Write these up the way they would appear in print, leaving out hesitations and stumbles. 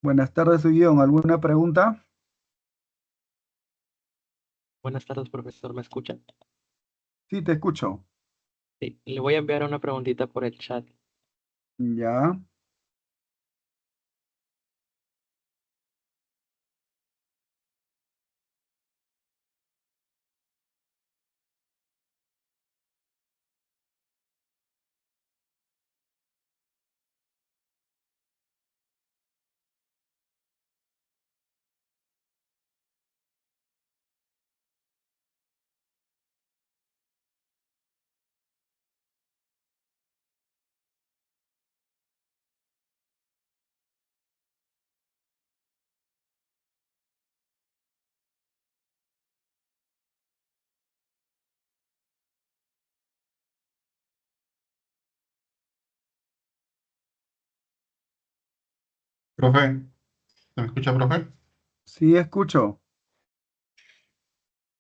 Buenas tardes, soy Guión. ¿Alguna pregunta? Buenas tardes, profesor. ¿Me escucha? Sí, te escucho. Sí, le voy a enviar una preguntita por el chat. Ya. Profe, ¿se me escucha, profe? Sí, escucho.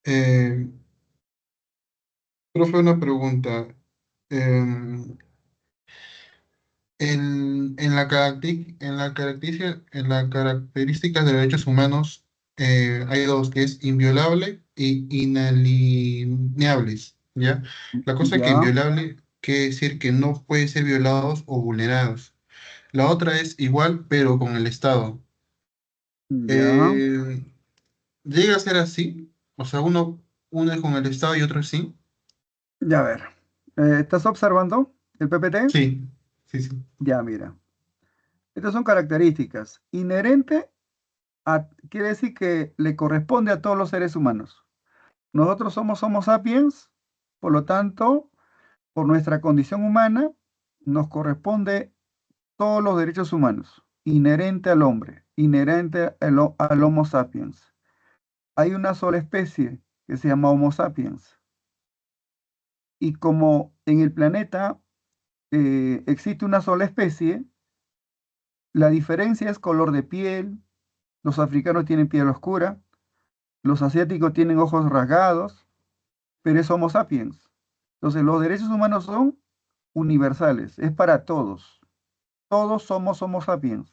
Eh, Profe, una pregunta. Em, en la características de derechos humanos hay dos, que es inviolable e inalineables, ¿ya? La cosa es que Ya, inviolable quiere decir que no puede ser violados o vulnerados. La otra es igual, pero con el Estado. ya. Eh, ¿Llega a ser así? O sea, uno es con el Estado y otro es sí. Ya, a ver. ¿Estás observando el PPT? Sí, sí, sí. Ya, mira. Estas son características. Inherente quiere decir que le corresponde a todos los seres humanos. Nosotros somos Homo sapiens, por lo tanto, por nuestra condición humana, nos corresponde todos los derechos humanos, inherente al hombre, inherente al Homo sapiens. Hay una sola especie que se llama Homo sapiens. Y como en el planeta existe una sola especie, la diferencia es color de piel. Los africanos tienen piel oscura, los asiáticos tienen ojos rasgados, pero es Homo sapiens. Entonces, los derechos humanos son universales, es para todos. Todos somos Homo sapiens,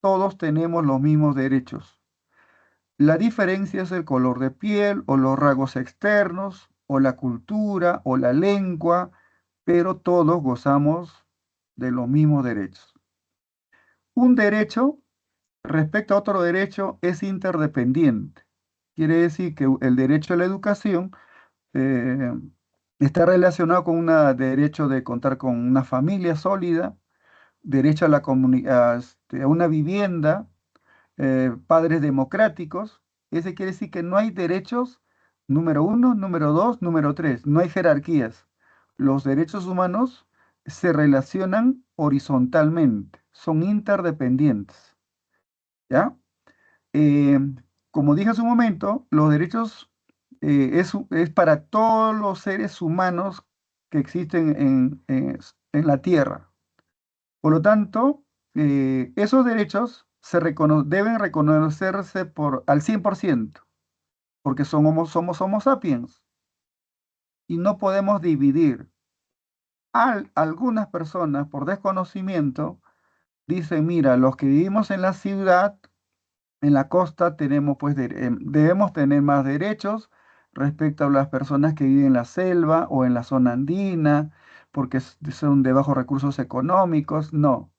todos tenemos los mismos derechos. La diferencia es el color de piel o los rasgos externos o la cultura o la lengua, pero todos gozamos de los mismos derechos. Un derecho respecto a otro derecho es interdependiente. Quiere decir que el derecho a la educación eh, está relacionado con un derecho de contar con una familia sólida, derecho a a una vivienda, padres democráticos. Ese quiere decir que no hay derechos número uno, número dos, número tres. No hay jerarquías. Los derechos humanos se relacionan horizontalmente, son interdependientes. ¿Ya? Eh, Como dije hace un momento, los derechos es para todos los seres humanos que existen en la Tierra. Por lo tanto, esos derechos deben reconocerse al 100%, porque somos Homo sapiens y no podemos dividir. Algunas personas, por desconocimiento, dicen, mira, los que vivimos en la ciudad, en la costa, debemos tener más derechos respecto a las personas que viven en la selva o en la zona andina, porque son de bajos recursos económicos. No,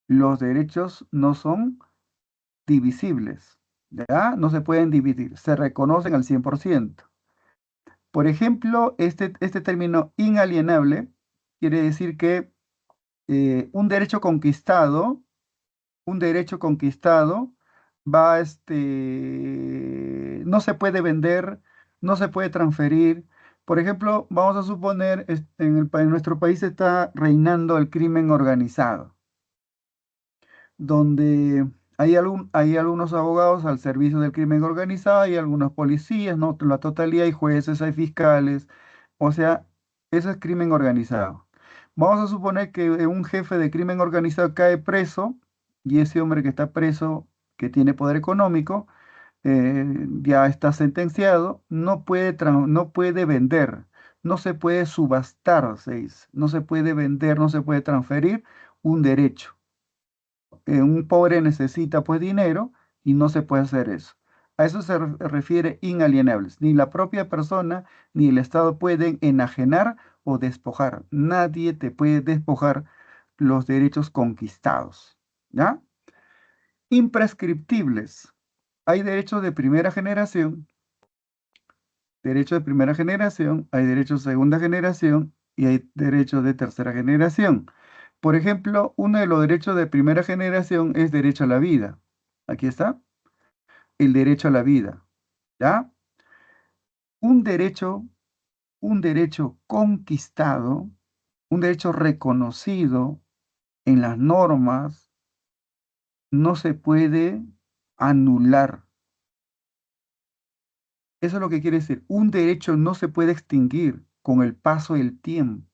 los derechos no son divisibles, ¿ya? No se pueden dividir, se reconocen al 100%. Por ejemplo, este término inalienable quiere decir que un derecho conquistado, un derecho conquistado no se puede vender, no se puede transferir. Por ejemplo, vamos a suponer, en nuestro país está reinando el crimen organizado, donde hay algunos abogados al servicio del crimen organizado, hay algunos policías, no la totalidad, hay jueces, hay fiscales, o sea, eso es crimen organizado. Vamos a suponer que un jefe de crimen organizado cae preso y ese hombre que está preso, que tiene poder económico, ya está sentenciado, no puede vender, no se puede subastar, se dice, no se puede vender, no se puede transferir un derecho. un pobre necesita pues dinero y no se puede hacer eso. A eso se refiere inalienables. Ni la propia persona ni el Estado pueden enajenar o despojar. Nadie te puede despojar los derechos conquistados. ¿Ya? Imprescriptibles. Hay derechos de primera generación, hay derechos de segunda generación y hay derechos de tercera generación. Por ejemplo, uno de los derechos de primera generación es derecho a la vida. Aquí está, el derecho a la vida. ¿Ya? Un derecho, un derecho conquistado, un derecho reconocido en las normas, no se puede anular. Eso es lo que quiere decir. Un derecho no se puede extinguir con el paso del tiempo.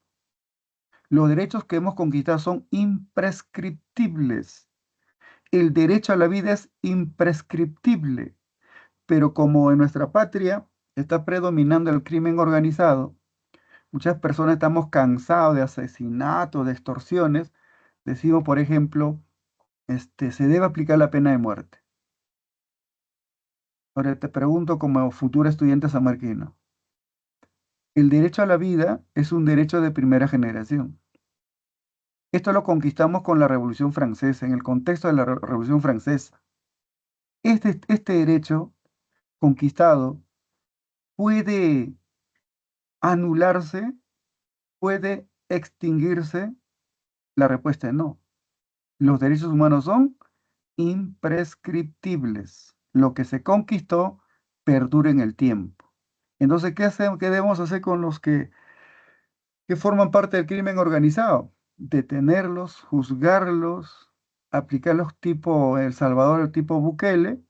Los derechos que hemos conquistado son imprescriptibles. El derecho a la vida es imprescriptible, pero como en nuestra patria está predominando el crimen organizado, muchas personas estamos cansados de asesinatos, de extorsiones. Decimos, por ejemplo, se debe aplicar la pena de muerte. Ahora te pregunto como futuro estudiante sanmarquino, el derecho a la vida es un derecho de primera generación. Esto lo conquistamos con la Revolución Francesa, en el contexto de la Revolución Francesa. Este derecho conquistado puede anularse, puede extinguirse. La respuesta es no. Los derechos humanos son imprescriptibles. Lo que se conquistó perdura en el tiempo. Entonces, ¿qué debemos hacer con los que forman parte del crimen organizado? Detenerlos, juzgarlos, aplicarlos tipo El Salvador, tipo Bukele,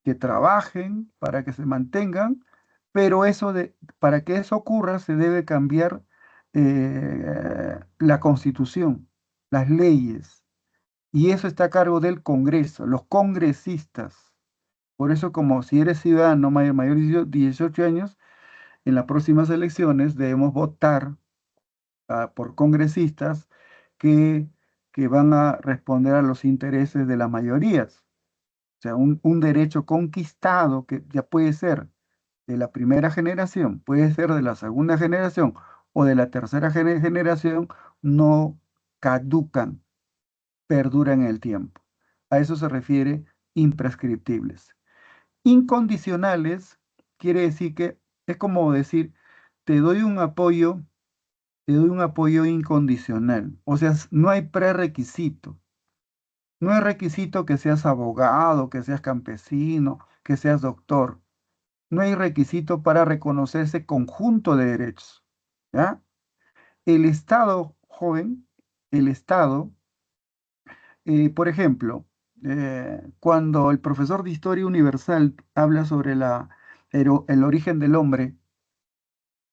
que trabajen para que se mantengan, pero para que eso ocurra se debe cambiar la Constitución, las leyes, y eso está a cargo del Congreso, los congresistas. Por eso, como si eres ciudadano mayor de 18 años, en las próximas elecciones debemos votar por congresistas que, que van a responder a los intereses de las mayorías. O sea, un derecho conquistado que ya puede ser de la primera generación, puede ser de la segunda generación o de la tercera generación, no caducan, perduran en el tiempo. A eso se refiere imprescriptibles. Incondicionales quiere decir que es como decir, te doy un apoyo, te doy un apoyo incondicional. O sea, no hay prerequisito. No es requisito que seas abogado, que seas campesino, que seas doctor. No hay requisito para reconocer ese conjunto de derechos. ¿Ya? El Estado, joven, el Estado, por ejemplo, cuando el profesor de Historia Universal habla sobre el origen del hombre,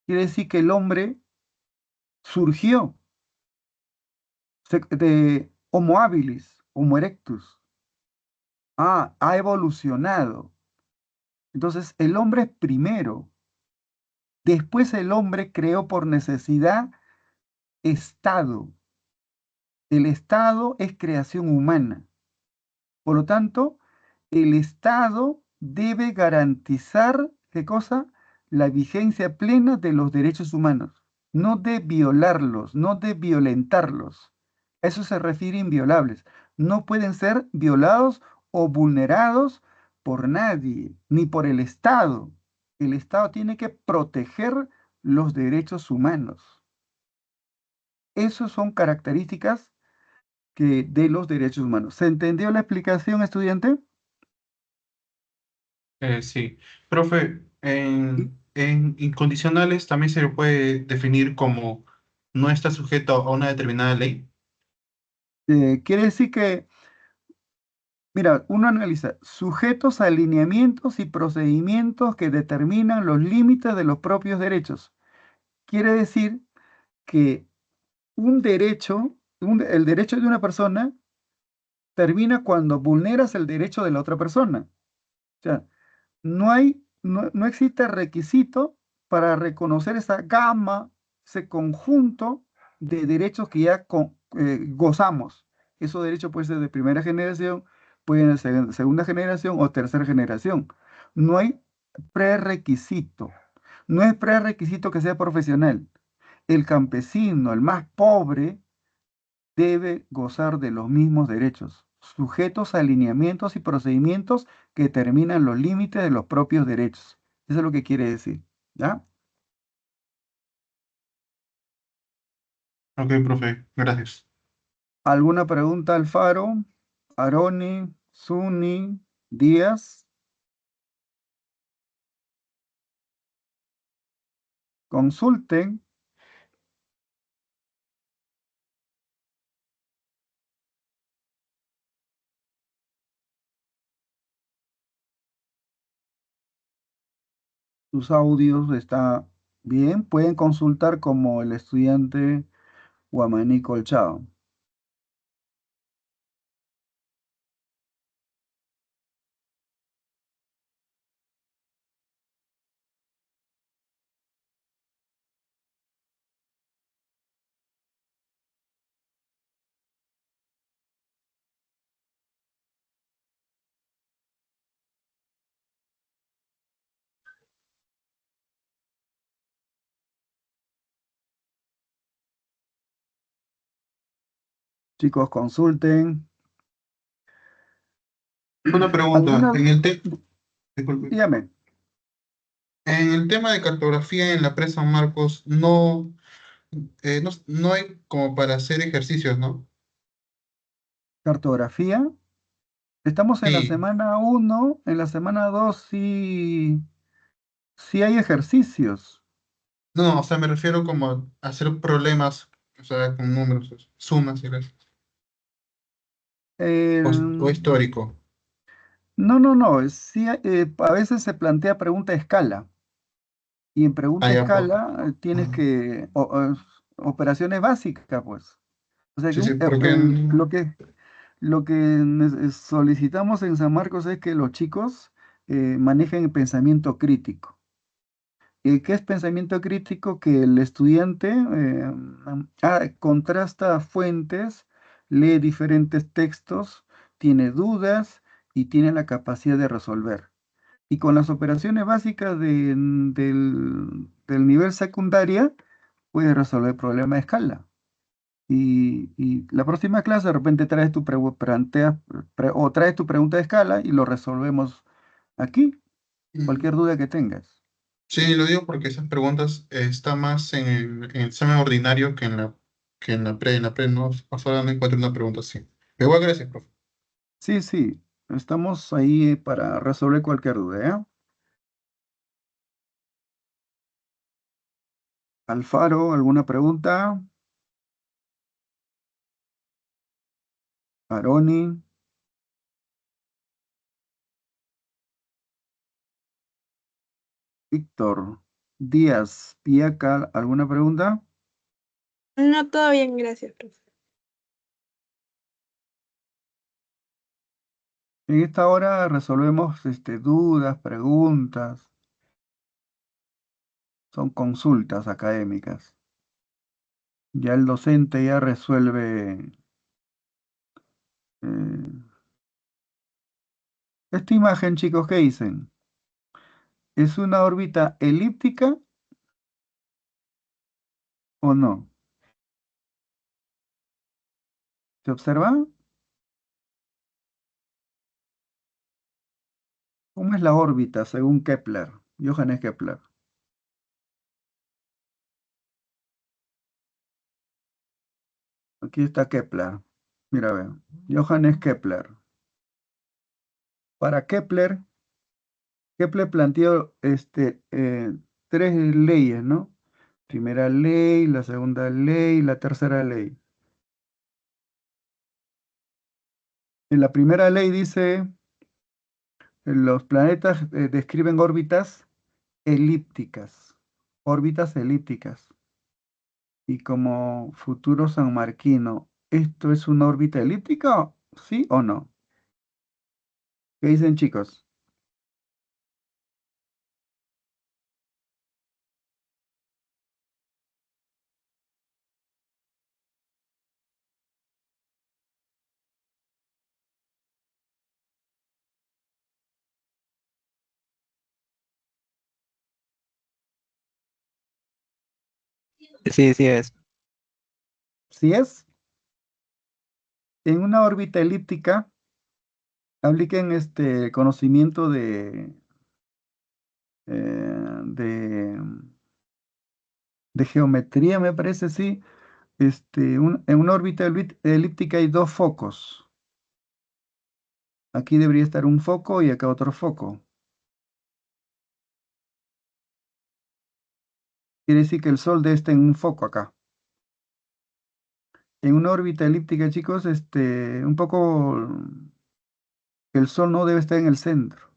quiere decir que el hombre surgió de Homo habilis, Homo erectus. Ha evolucionado. Entonces, el hombre es primero. Después el hombre creó por necesidad Estado. El Estado es creación humana. Por lo tanto, el Estado debe garantizar, ¿qué cosa? La vigencia plena de los derechos humanos, no de violarlos, no de violentarlos. A eso se refiere inviolables. No pueden ser violados o vulnerados por nadie, ni por el Estado. El Estado tiene que proteger los derechos humanos. Esas son características de los derechos humanos. ¿Se entendió la explicación, estudiante? Sí. Profe, Y, en incondicionales también se le puede definir como no está sujeto a una determinada ley. quiere decir que, mira, uno analiza sujetos a alineamientos y procedimientos que determinan los límites de los propios derechos. Quiere decir que un derecho, el derecho de una persona termina cuando vulneras el derecho de la otra persona. O sea, no existe requisito para reconocer esa gama, ese conjunto de derechos que ya gozamos. Esos derechos pueden ser de primera generación, pueden ser de segunda generación o tercera generación. No hay prerequisito. No es prerequisito que sea profesional. El campesino, el más pobre, debe gozar de los mismos derechos, sujetos a alineamientos y procedimientos que determinan los límites de los propios derechos. Eso es lo que quiere decir, ¿ya? Ok, profe, gracias. ¿Alguna pregunta, Alfaro, Aroni, Zuni, Díaz? Consulten. Sus audios está bien. Pueden consultar como el estudiante Guamaní Colchado. Chicos, consulten. Una pregunta, ¿Alguna? disculpe, Dígame. en el tema de cartografía en la presa San Marcos, no hay como para hacer ejercicios, ¿no? Cartografía. Estamos en la Sí, semana 1, en la semana 2 sí, sí hay ejercicios. no, o sea, me refiero como a hacer problemas, o sea, con números, sumas y restas, o El- histórico. no, no, no. Sí, a veces se plantea pregunta a escala. Y en pregunta a Allá, escala tienes que operaciones básicas, pues. O sea que sí, sí, porque lo que solicitamos en San Marcos es que los chicos manejen el pensamiento crítico. ¿Qué es pensamiento crítico? Que el estudiante contrasta fuentes, lee diferentes textos, tiene dudas y tiene la capacidad de resolver. Y con las operaciones básicas del nivel secundaria, puedes resolver problemas de escala. Y la próxima clase de repente traes o traes tu pregunta de escala y lo resolvemos aquí, mm, cualquier duda que tengas. sí, lo digo porque esas preguntas están más en el examen ordinario que en la pre no, hasta ahora no encuentro una pregunta así. Pero igual, gracias, profe. Sí, sí, estamos ahí para resolver cualquier duda, ¿eh? Alfaro, ¿alguna pregunta? Aroni, Víctor, Díaz, Piaca, ¿alguna pregunta? No, todo bien, gracias, profe. En esta hora resolvemos dudas, preguntas, son consultas académicas. Ya el docente ya resuelve eh, esta imagen, chicos, ¿qué dicen? ¿Es una órbita elíptica o no? ¿Se observa? ¿Cómo es la órbita según Kepler? Johannes Kepler. Aquí está Kepler. Mira, ve. Johannes Kepler. Para Kepler, Kepler planteó tres leyes, ¿no? Primera ley, la segunda ley, la tercera ley. En la primera ley dice, los planetas describen elípticas, órbitas elípticas. Y como futuro sanmarquino, ¿esto es una órbita elíptica? ¿Sí o no? ¿Qué dicen, chicos? Sí, sí es. ¿Sí es? En una órbita elíptica, apliquen este conocimiento de, de geometría, me parece, sí. En una órbita elíptica hay dos focos. Aquí debería estar un foco y acá otro foco. Quiere decir que el Sol debe estar en un foco acá. En una órbita elíptica, chicos, un poco el Sol no debe estar en el centro.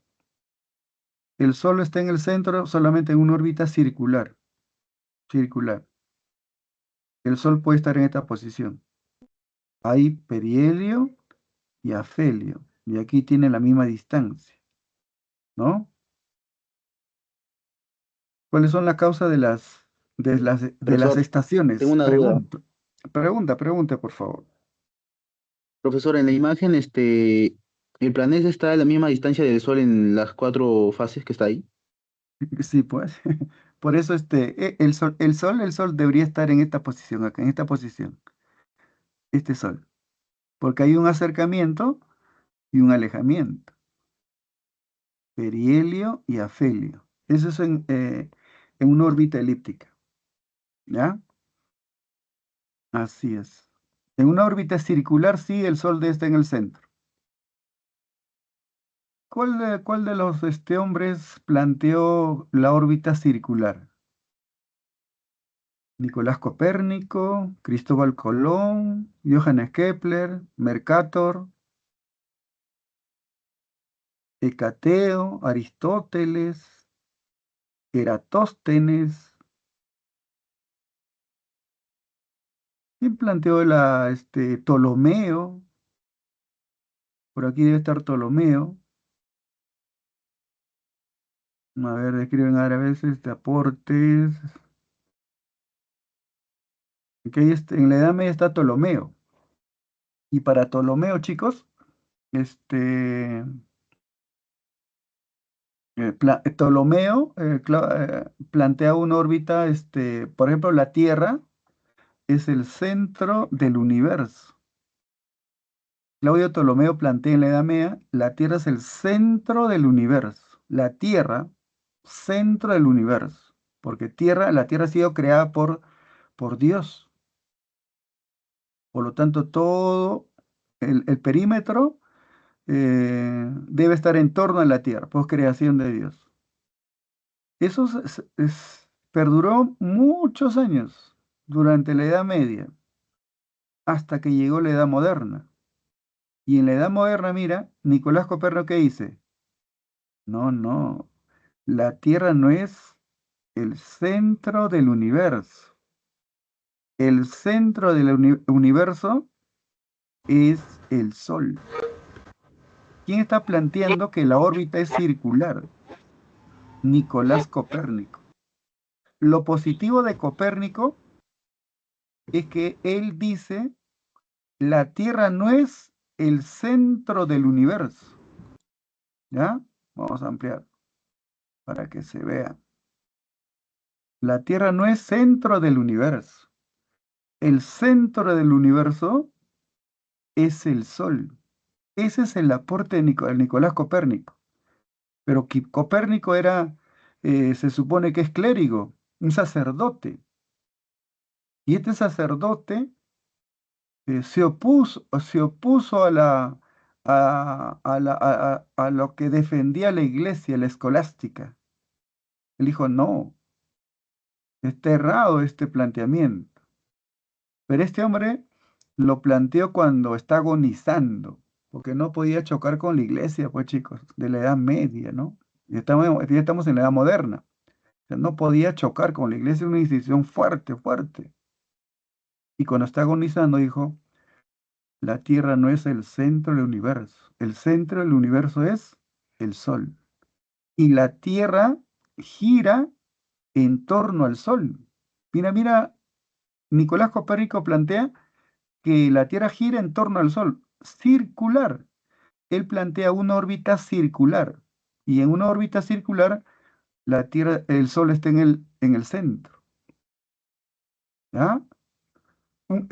El Sol está en el centro solamente en una órbita circular. Circular. El Sol puede estar en esta posición. Hay perihelio y afelio. Y aquí tiene la misma distancia, ¿no? ¿Cuáles son las causas de las Profesor, tengo estaciones? una duda. Pregunta, por favor. Profesor, en la imagen, ¿el planeta está a la misma distancia del Sol en las cuatro fases que está ahí? Sí, pues. Por eso el Sol debería estar en esta posición, acá, en esta posición. Este Sol. Porque hay un acercamiento y un alejamiento. Perihelio y afelio. Eso es en una órbita elíptica. ¿Ya? Así es. En una órbita circular, sí, el Sol está en el centro. ¿Cuál de los hombres planteó la órbita circular? Nicolás Copérnico, Cristóbal Colón, Johannes Kepler, Mercator, Hecateo, Aristóteles, Eratóstenes. ¿Quién planteó Ptolomeo? Por aquí debe estar Ptolomeo. A ver, escriben árabes, aportes. Aquí en la Edad Media está Ptolomeo. Y para Ptolomeo, chicos, este, Ptolomeo plantea una órbita, por ejemplo, la Tierra es el centro del universo. Claudio Ptolomeo plantea en la Edad Media, la Tierra es el centro del universo. La Tierra, centro del universo. Porque la Tierra ha sido creada por Dios. Por lo tanto, todo el perímetro debe estar en torno a la Tierra, por creación de Dios. Eso perduró muchos años durante la Edad Media, hasta que llegó la Edad Moderna. Y en la Edad Moderna, mira, Nicolás Copérnico, ¿qué dice? No, no, la Tierra no es el centro del universo. El centro del universo es el Sol. ¿Quién está planteando que la órbita es circular? Nicolás Copérnico. Lo positivo de Copérnico es que él dice, la Tierra no es el centro del universo. ¿Ya? Vamos a ampliar para que se vea. La Tierra no es centro del universo. El centro del universo es el Sol. Ese es el aporte de Nicolás Copérnico. Pero Copérnico se supone que es clérigo, un sacerdote. Y este sacerdote se opuso a lo que defendía la iglesia, la escolástica. Él dijo, no, está errado este planteamiento. Pero este hombre lo planteó cuando está agonizando, porque no podía chocar con la iglesia, pues chicos, de la Edad Media, ¿no? Ya estamos en la Edad Moderna. O sea, no podía chocar con la iglesia, una institución fuerte, fuerte. Y cuando está agonizando dijo, la Tierra no es el centro del universo. El centro del universo es el Sol. Y la Tierra gira en torno al Sol. Mira, mira, Nicolás Copérnico plantea que la Tierra gira en torno al Sol, circular. Él plantea una órbita circular. Y en una órbita circular, el Sol está en el centro. ¿Ya?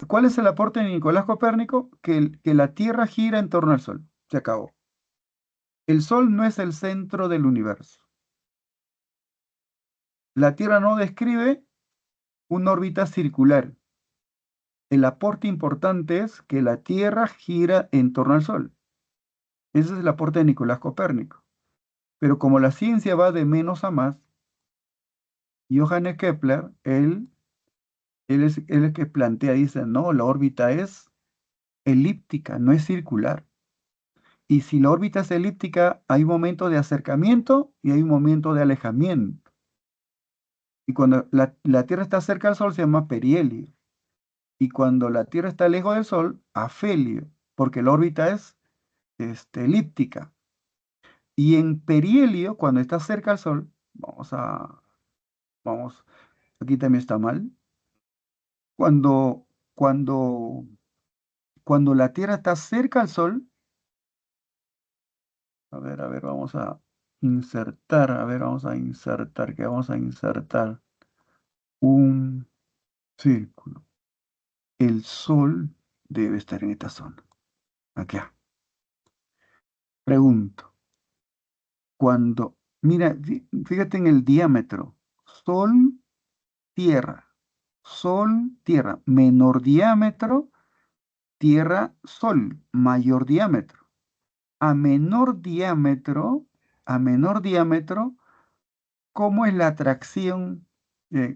¿Cuál es el aporte de Nicolás Copérnico? Que la Tierra gira en torno al Sol. Se acabó. El Sol no es el centro del universo. La Tierra no describe una órbita circular. El aporte importante es que la Tierra gira en torno al Sol. Ese es el aporte de Nicolás Copérnico. Pero como la ciencia va de menos a más, Johannes Kepler, él es el que plantea, dice, no, la órbita es elíptica, no es circular. Y si la órbita es elíptica, hay un momento de acercamiento y hay un momento de alejamiento. Y cuando la Tierra está cerca del Sol se llama perihelio. Y cuando la Tierra está lejos del Sol, afelio, porque la órbita es elíptica. Y en perihelio, cuando está cerca al Sol, vamos, aquí también está mal. Cuando, cuando, cuando la Tierra está cerca al Sol, a ver, vamos a insertar, ¿qué vamos a insertar? Un círculo. El Sol debe estar en esta zona. Acá. Pregunto. Mira, fíjate en el diámetro. Sol, Tierra. Sol, Tierra. Menor diámetro, Tierra, Sol. Mayor diámetro. A menor diámetro, ¿cómo es la atracción?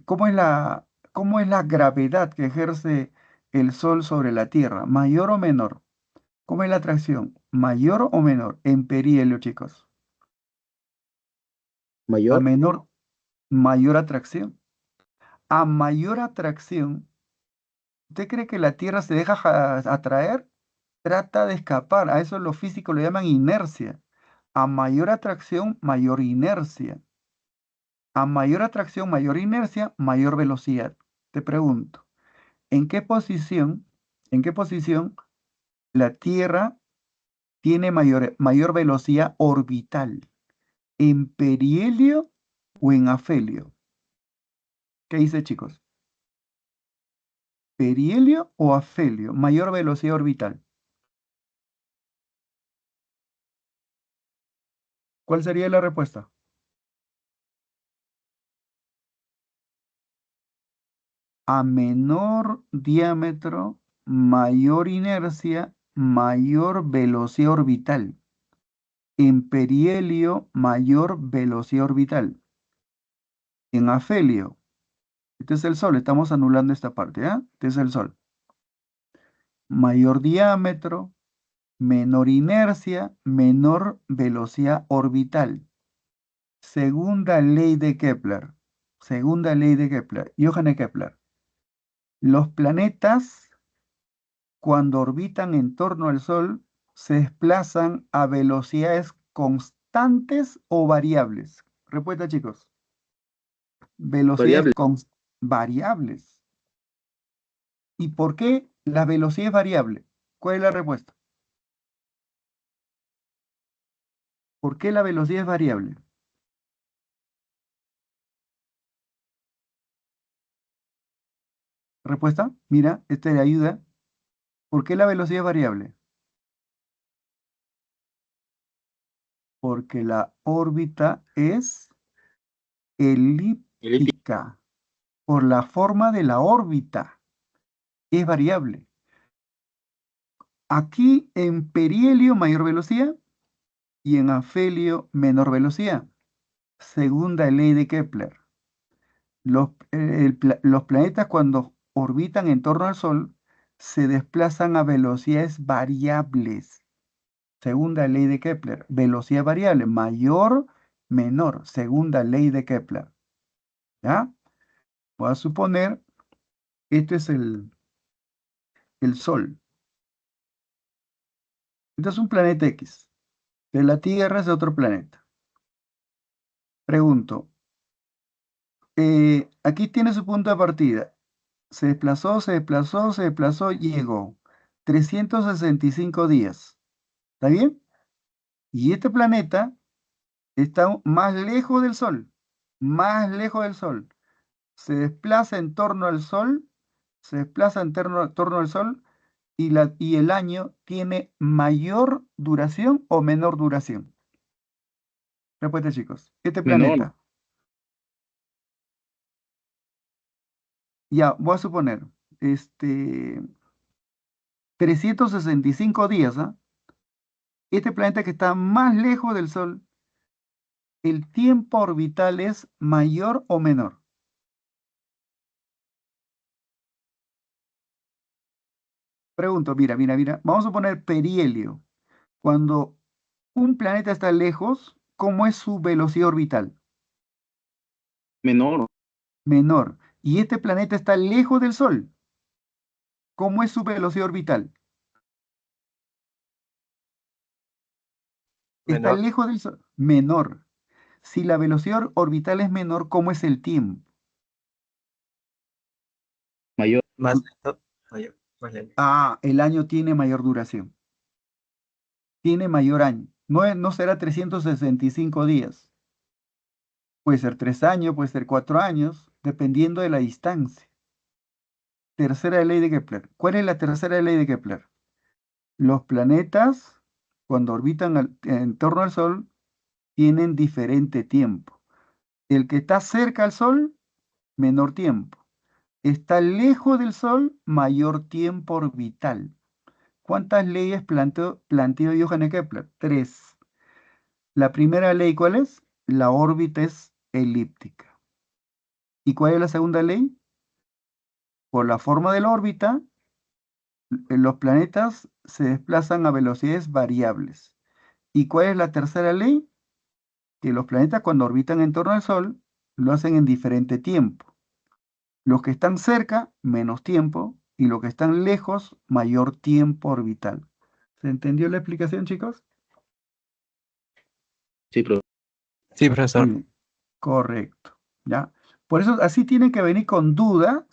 ¿Cómo es la gravedad que ejerce el Sol sobre la Tierra? ¿Mayor o menor? ¿Cómo es la atracción? ¿Mayor o menor? En perihelio, chicos. A Mayor. menor, mayor atracción. A mayor atracción, ¿usted cree que la Tierra se deja atraer? Trata de escapar. A eso los físicos lo llaman inercia. A mayor atracción, mayor inercia. A mayor atracción, mayor inercia, mayor velocidad. Te pregunto, en qué posición la Tierra tiene mayor velocidad orbital? ¿En perihelio o en afelio? ¿Qué dice, chicos? ¿Perihelio o afelio? Mayor velocidad orbital. ¿Cuál sería la respuesta? A menor diámetro, mayor inercia, mayor velocidad orbital. En perihelio, mayor velocidad orbital. En afelio, este es el Sol, estamos anulando esta parte, ¿ah? Este es el Sol. Mayor diámetro, menor inercia, menor velocidad orbital. Segunda ley de Kepler. Segunda ley de Kepler. Johannes Kepler. Los planetas, cuando orbitan en torno al Sol, se desplazan a velocidades constantes o variables. Respuesta, chicos. Velocidades Variable. variables. ¿Y por qué la velocidad es variable? ¿Cuál es la respuesta? ¿Por qué la velocidad es variable? Respuesta, mira, esta le ayuda. ¿Por qué la velocidad es variable? Porque la órbita es elíptica. Por la forma de la órbita. Es variable. Aquí en perihelio mayor velocidad y en afelio menor velocidad. Segunda ley de Kepler. Los planetas cuando orbitan en torno al Sol se desplazan a velocidades variables. Segunda ley de Kepler. Velocidad variable. Mayor, menor. Segunda ley de Kepler. ¿Ya? Voy a suponer, este es el Sol. Este es un planeta X. De la Tierra es otro planeta. Pregunto, aquí tiene su punto de partida. Se desplazó, llegó. 365 días. ¿Está bien? Y este planeta está más lejos del Sol. Más lejos del Sol. Se desplaza en torno al Sol se desplaza en torno al Sol y el año tiene mayor duración o menor duración? Respuesta, chicos. Este Menor. planeta. Ya, voy a suponer, 365 días, ¿ah? Este planeta que está más lejos del Sol, ¿el tiempo orbital es mayor o menor? Pregunto, mira. Vamos a poner perihelio. Cuando un planeta está lejos, ¿cómo es su velocidad orbital? Menor. Menor. Y este planeta está lejos del Sol. ¿Cómo es su velocidad orbital? Está Menor. lejos del Sol. Menor. Si la velocidad orbital es menor, ¿cómo es el tiempo? Mayor. Más lento. Mayor. Más lento. Ah, el año tiene mayor duración. Tiene mayor año. No será 365 días. Puede ser 3 años, puede ser 4 años, dependiendo de la distancia. Tercera ley de Kepler. ¿Cuál es la tercera ley de Kepler? Los planetas, cuando orbitan en torno al Sol, tienen diferente tiempo. El que está cerca al Sol, menor tiempo. Está lejos del Sol, mayor tiempo orbital. ¿Cuántas leyes planteó Johannes Kepler? 3. La primera ley, ¿cuál es? La órbita es elíptica. ¿Y cuál es la segunda ley? Por la forma de la órbita, los planetas se desplazan a velocidades variables. ¿Y cuál es la tercera ley? Que los planetas cuando orbitan en torno al Sol lo hacen en diferente tiempo. Los que están cerca, menos tiempo, y los que están lejos, mayor tiempo orbital. ¿Se entendió la explicación, chicos? Sí, profe. Sí, Muy profesor. bien. Correcto. ¿Ya? Por eso así tienen que venir con dudas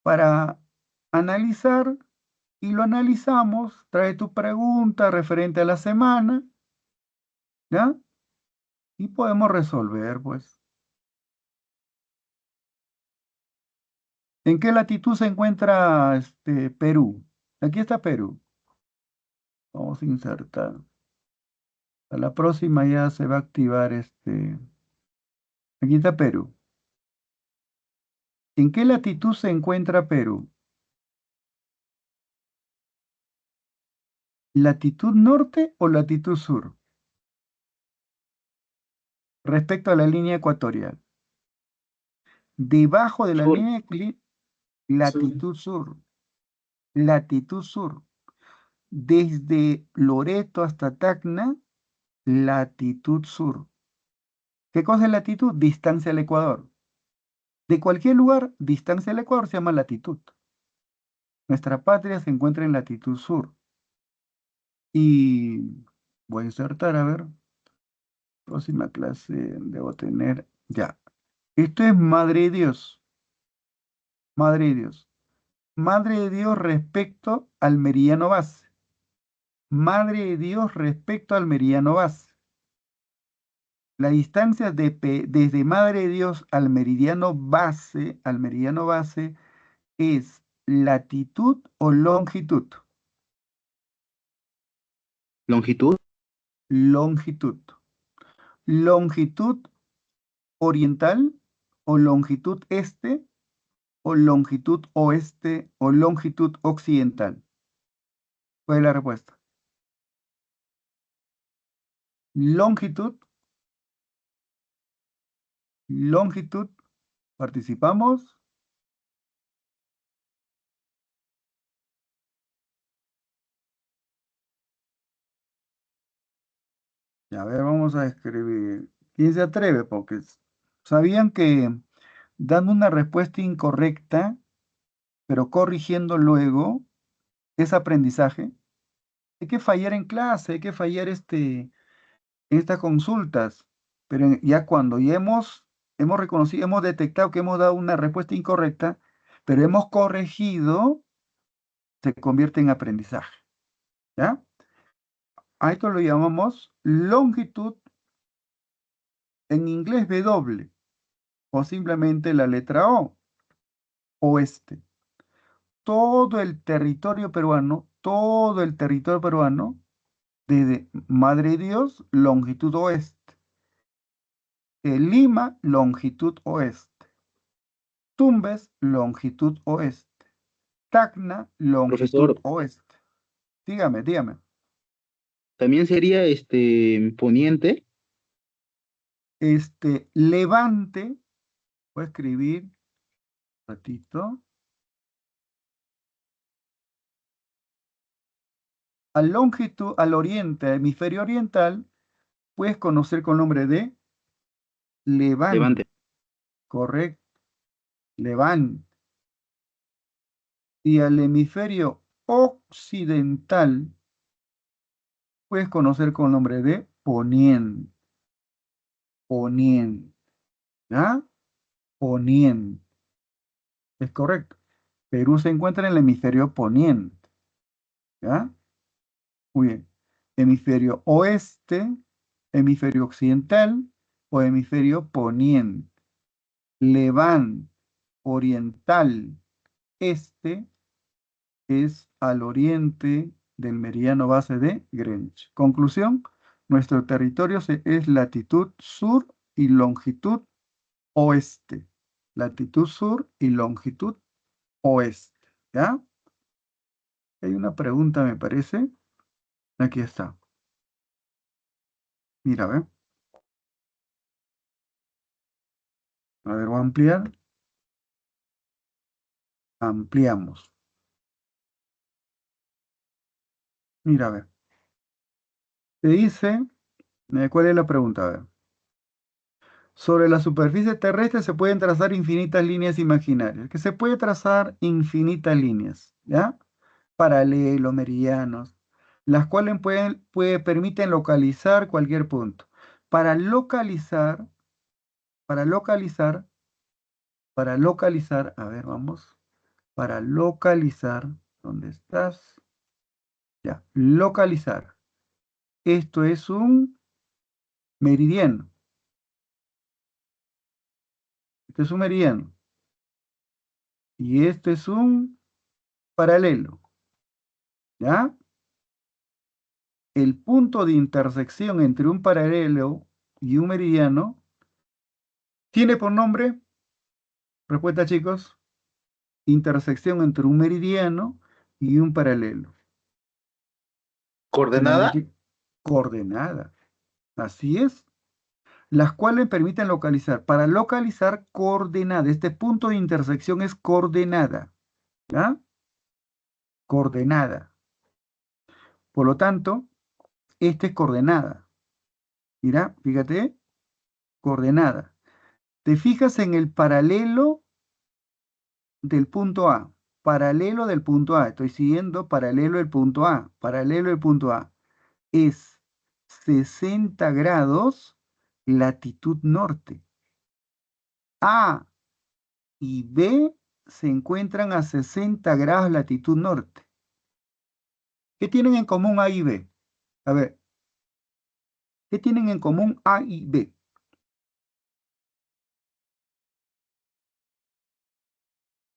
para analizar y lo analizamos. Trae tu pregunta referente a la semana, ¿ya? Y podemos resolver, pues. ¿En qué latitud se encuentra Perú? Aquí está Perú. Vamos a insertar. A la próxima ya se va a activar Aquí está Perú. ¿En qué latitud se encuentra Perú? ¿Latitud norte o latitud sur? Respecto a la línea ecuatorial. Debajo de la Sur. línea latitud sur. Latitud sur. Desde Loreto hasta Tacna, latitud sur. ¿Qué cosa es latitud? Distancia al Ecuador. De cualquier lugar, distancia al Ecuador se llama latitud. Nuestra patria se encuentra en latitud sur. Y voy a insertar, a ver, próxima clase debo tener, ya. Esto es Madre de Dios. Madre de Dios. Madre de Dios respecto al meridiano base. Madre de Dios respecto al meridiano base. La distancia desde Madre de Dios al meridiano base, es latitud o longitud. Longitud. Longitud. Longitud oriental o longitud este o longitud oeste o longitud occidental. ¿Cuál es la respuesta? Longitud. Longitud. Participamos. Y a ver, vamos a escribir. ¿Quién se atreve? Porque sabían que dando una respuesta incorrecta, pero corrigiendo luego, es aprendizaje. Hay que fallar en clase, hay que fallar en estas consultas, pero ya cuando ya hemos reconocido, hemos detectado que hemos dado una respuesta incorrecta, pero hemos corregido, se convierte en aprendizaje. ¿Ya? A esto lo llamamos longitud, en inglés W, o simplemente la letra O, oeste. todo el territorio peruano, desde Madre de Dios, longitud oeste. Lima, longitud oeste. Tumbes, longitud oeste. Tacna, longitud Profesor, oeste. Dígame. también sería poniente. Levante, voy a escribir un ratito. Al oriente, hemisferio oriental, puedes conocer con el nombre de Levante. Levante. Correcto. Levante. Y al hemisferio occidental, puedes conocer con el nombre de Poniente. Poniente. ¿Ya? Poniente. Es correcto. Perú se encuentra en el hemisferio poniente. ¿Ya? Muy bien. Hemisferio oeste, hemisferio occidental o hemisferio poniente. Levante, oriental, este es al oriente del meridiano base de Greenwich. Conclusión, nuestro territorio es latitud sur y longitud oeste. Latitud sur y longitud oeste. ¿Ya? Hay una pregunta, me parece. Aquí está. Mira, ¿ve? A ver, voy a ampliar. Ampliamos. Mira, a ver. Te dice, ¿cuál es la pregunta? A ver. Sobre la superficie terrestre se pueden trazar infinitas líneas imaginarias. Que se puede trazar infinitas líneas, ¿ya? Paralelos, meridianos, las cuales permiten localizar cualquier punto. Para localizar, a ver, vamos. Para localizar, ¿dónde estás? Ya, localizar. Esto es un meridiano. Este es un meridiano. Y esto es un paralelo. ¿Ya? El punto de intersección entre un paralelo y un meridiano tiene por nombre, respuesta chicos, intersección entre un meridiano y un paralelo. ¿Coordenada? Coordenada. Así es. Las cuales permiten localizar. Para localizar coordenada, este punto de intersección es coordenada. ¿Ya? Coordenada. Por lo tanto, esta es coordenada. Mira, fíjate, coordenada. Te fijas en el paralelo del punto A. Paralelo del punto A. Estoy siguiendo paralelo del punto A. Paralelo del punto A. Es 60 grados latitud norte. A y B se encuentran a 60 grados latitud norte. ¿Qué tienen en común A y B? A ver, ¿qué tienen en común A y B?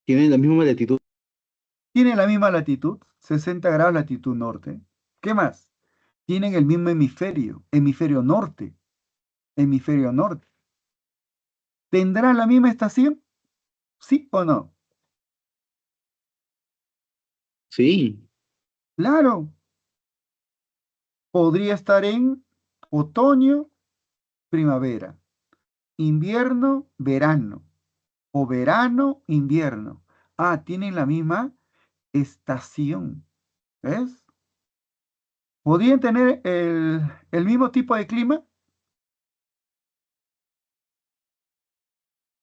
Tienen la misma latitud. Tienen la misma latitud, 60 grados latitud norte. ¿Qué más? Tienen el mismo hemisferio, hemisferio norte. Hemisferio norte. ¿Tendrán la misma estación? ¿Sí o no? Sí. Claro. Podría estar en otoño, primavera, invierno, verano, o verano, invierno. Ah, tienen la misma estación. ¿Ves? ¿Podrían tener el mismo tipo de clima?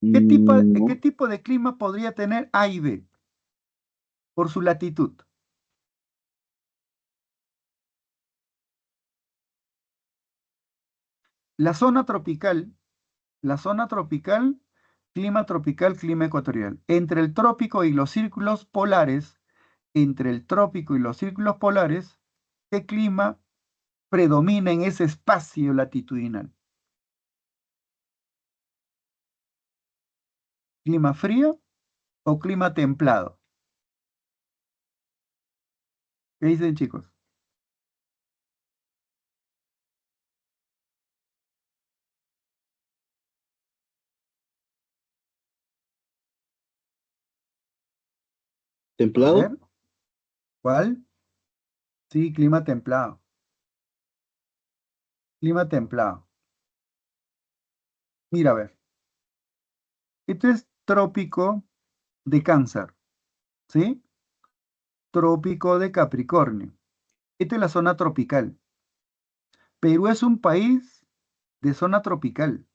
¿Qué No. tipo de clima podría tener A y B por su latitud? La zona tropical, clima tropical, clima ecuatorial. Entre el trópico y los círculos polares, ¿qué clima predomina en ese espacio latitudinal? ¿Clima frío o clima templado? ¿Qué dicen, chicos? A ¿Templado? ver, ¿cuál? Sí, clima templado. Clima templado. Mira, a ver. Este es trópico de Cáncer, ¿sí? Trópico de Capricornio. Esta es la zona tropical. Perú es un país de zona tropical.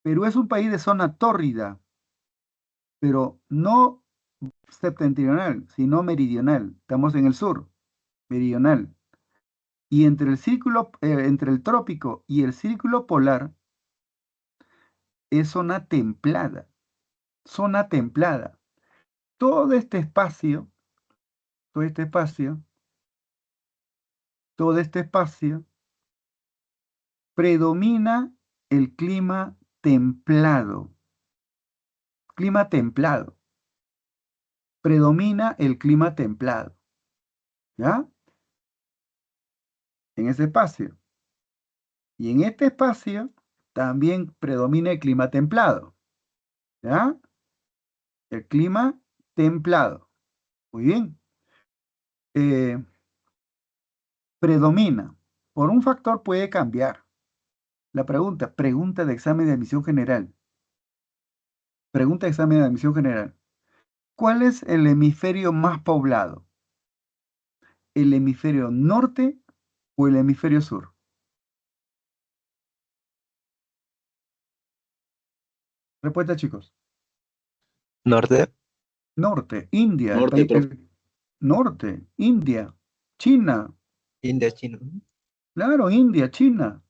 Perú es un país de zona tórrida, pero no septentrional, sino meridional. Estamos en el sur, meridional. Y entre el trópico y el círculo polar es zona templada. Zona templada. Todo este espacio, todo este espacio, todo este espacio predomina el clima templado. Clima templado. Predomina el clima templado. ¿Ya? En ese espacio. Y en este espacio también predomina el clima templado. ¿Ya? El clima templado. Muy bien. Predomina. Por un factor puede cambiar. La pregunta de examen de admisión general. Pregunta de examen de admisión general. ¿Cuál es el hemisferio más poblado? ¿El hemisferio norte o el hemisferio sur? Respuesta, chicos. Norte. Norte, India, el Norte, país, profe. norte, India, China, India, China. claro, India, China,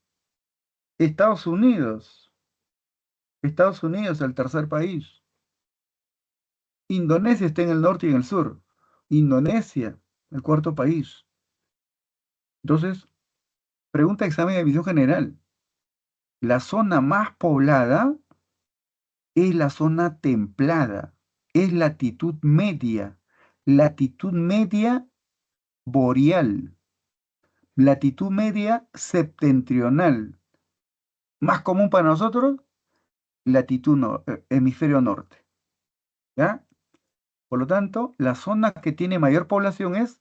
Estados Unidos, el tercer país. Indonesia está en el norte y en el sur. Indonesia, el cuarto país. Entonces, pregunta de examen de admisión general. La zona más poblada es la zona templada, es latitud media boreal, latitud media septentrional. Más común para nosotros, hemisferio norte. ¿Ya? Por lo tanto, la zona que tiene mayor población es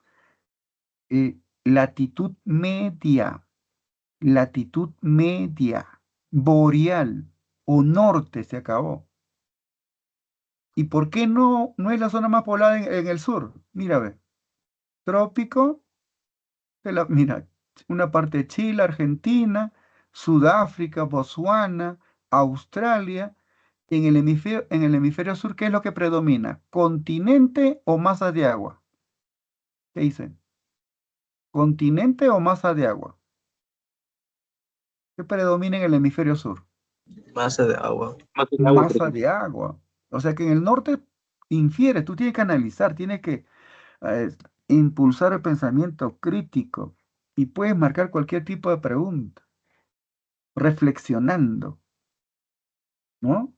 latitud media, boreal o norte, se acabó. ¿Y por qué no es la zona más poblada en el sur? Mira, ve, trópico, mira, una parte de Chile, Argentina, Sudáfrica, Botswana, Australia. En el hemisferio sur, ¿qué es lo que predomina? ¿Continente o masa de agua? ¿Qué dicen? ¿Continente o masa de agua? ¿Qué predomina en el hemisferio sur? Masa de agua. Más de agua, Masa profe. de agua. O sea que en el norte infiere, tú tienes que analizar, tienes que eh, impulsar el pensamiento crítico y puedes marcar cualquier tipo de pregunta, reflexionando, ¿no?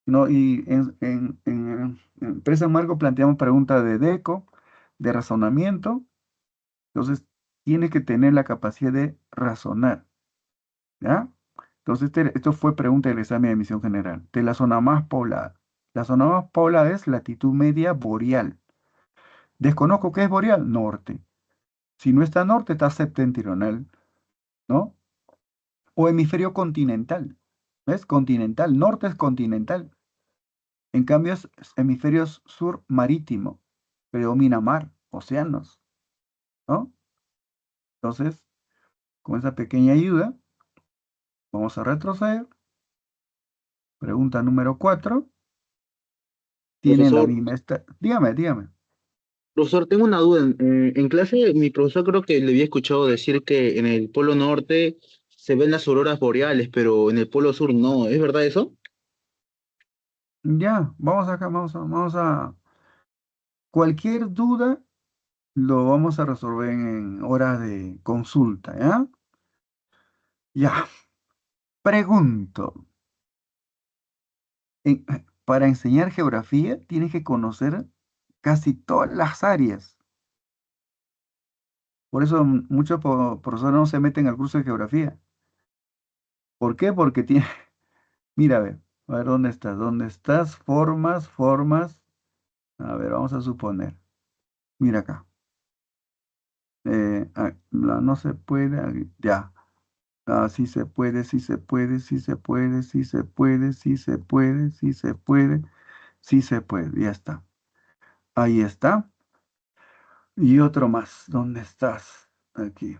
¿No? Y en Empresa Marco planteamos preguntas de DECO, de razonamiento, entonces tienes que tener la capacidad de razonar, ¿ya? Entonces esto fue pregunta del examen de admisión general, de la zona más poblada. La zona más poblada es latitud media boreal. Desconozco qué es boreal, norte. Si no está norte, está septentrional, ¿no? O hemisferio continental. ¿Ves? Continental. Norte es continental. En cambio, es hemisferio sur marítimo. Predomina mar, océanos, ¿no? Entonces, con esa pequeña ayuda, vamos a retroceder. Pregunta número 4. Tiene la Profesor, misma. Dígame. profesor, tengo una duda. En clase, mi profesor creo que le había escuchado decir que en el Polo Norte se ven las auroras boreales, pero en el Polo Sur no. ¿Es verdad eso? Ya, vamos acá, cualquier duda lo vamos a resolver en horas de consulta, ¿ya? Ya, pregunto. Para enseñar geografía tienes que conocer casi todas las áreas. Por eso muchos profesores no se meten al curso de geografía. ¿Por qué? Porque tiene, mira, a ver, ¿dónde estás? ¿Dónde estás? Formas, formas. A ver, vamos a suponer. Mira acá. No se puede, ya. Ah, sí se puede, sí se puede, sí se puede, sí se puede, sí se puede, sí se puede, sí se puede. Ya está. Ahí está. Y otro más. ¿Dónde estás? Aquí.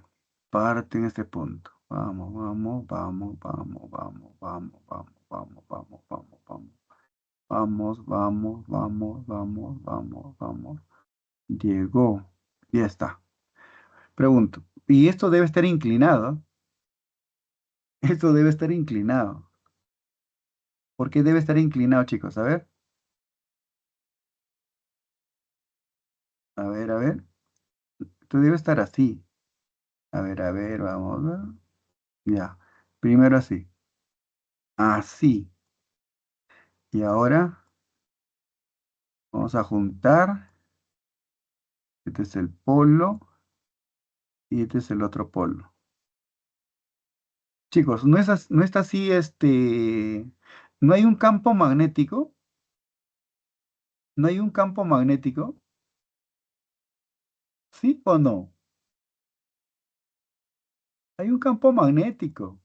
Parte en este punto. Vamos, vamos, vamos, vamos, vamos, vamos, vamos, vamos, vamos, vamos, vamos. Vamos, vamos, vamos, vamos, vamos, vamos. Llegó. Ya está. Pregunto. Y esto debe estar inclinado. Esto debe estar inclinado. ¿Por qué debe estar inclinado, chicos? A ver. A ver, a ver. Esto debe estar así. A ver, vamos. Ya. Primero así. Así. Y ahora vamos a juntar. Este es el polo y este es el otro polo. Chicos, no está así, no hay un campo magnético. ¿No hay un campo magnético? ¿Sí o no? Hay un campo magnético.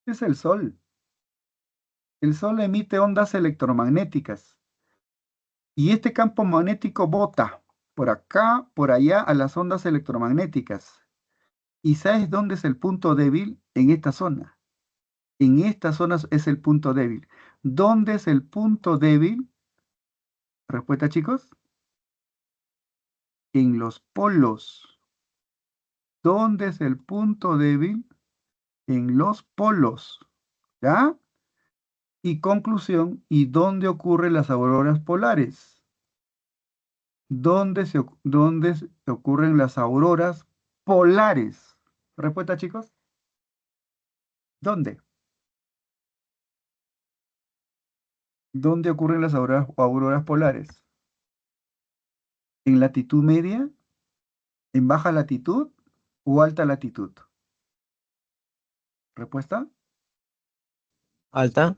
Es el Sol. El Sol emite ondas electromagnéticas. Y este campo magnético bota por acá, por allá, a las ondas electromagnéticas. ¿Y sabes dónde es el punto débil? En esta zona. En esta zona es el punto débil. ¿Dónde es el punto débil? Respuesta, chicos. En los polos. ¿Dónde es el punto débil? En los polos. ¿Ya? Y conclusión, ¿y dónde ocurren las auroras polares? ¿Dónde se ocurren las auroras polares? Respuesta, chicos. ¿Dónde? ¿Dónde ocurren las auroras polares? ¿En latitud media? ¿En baja latitud o alta latitud? Respuesta, Alta.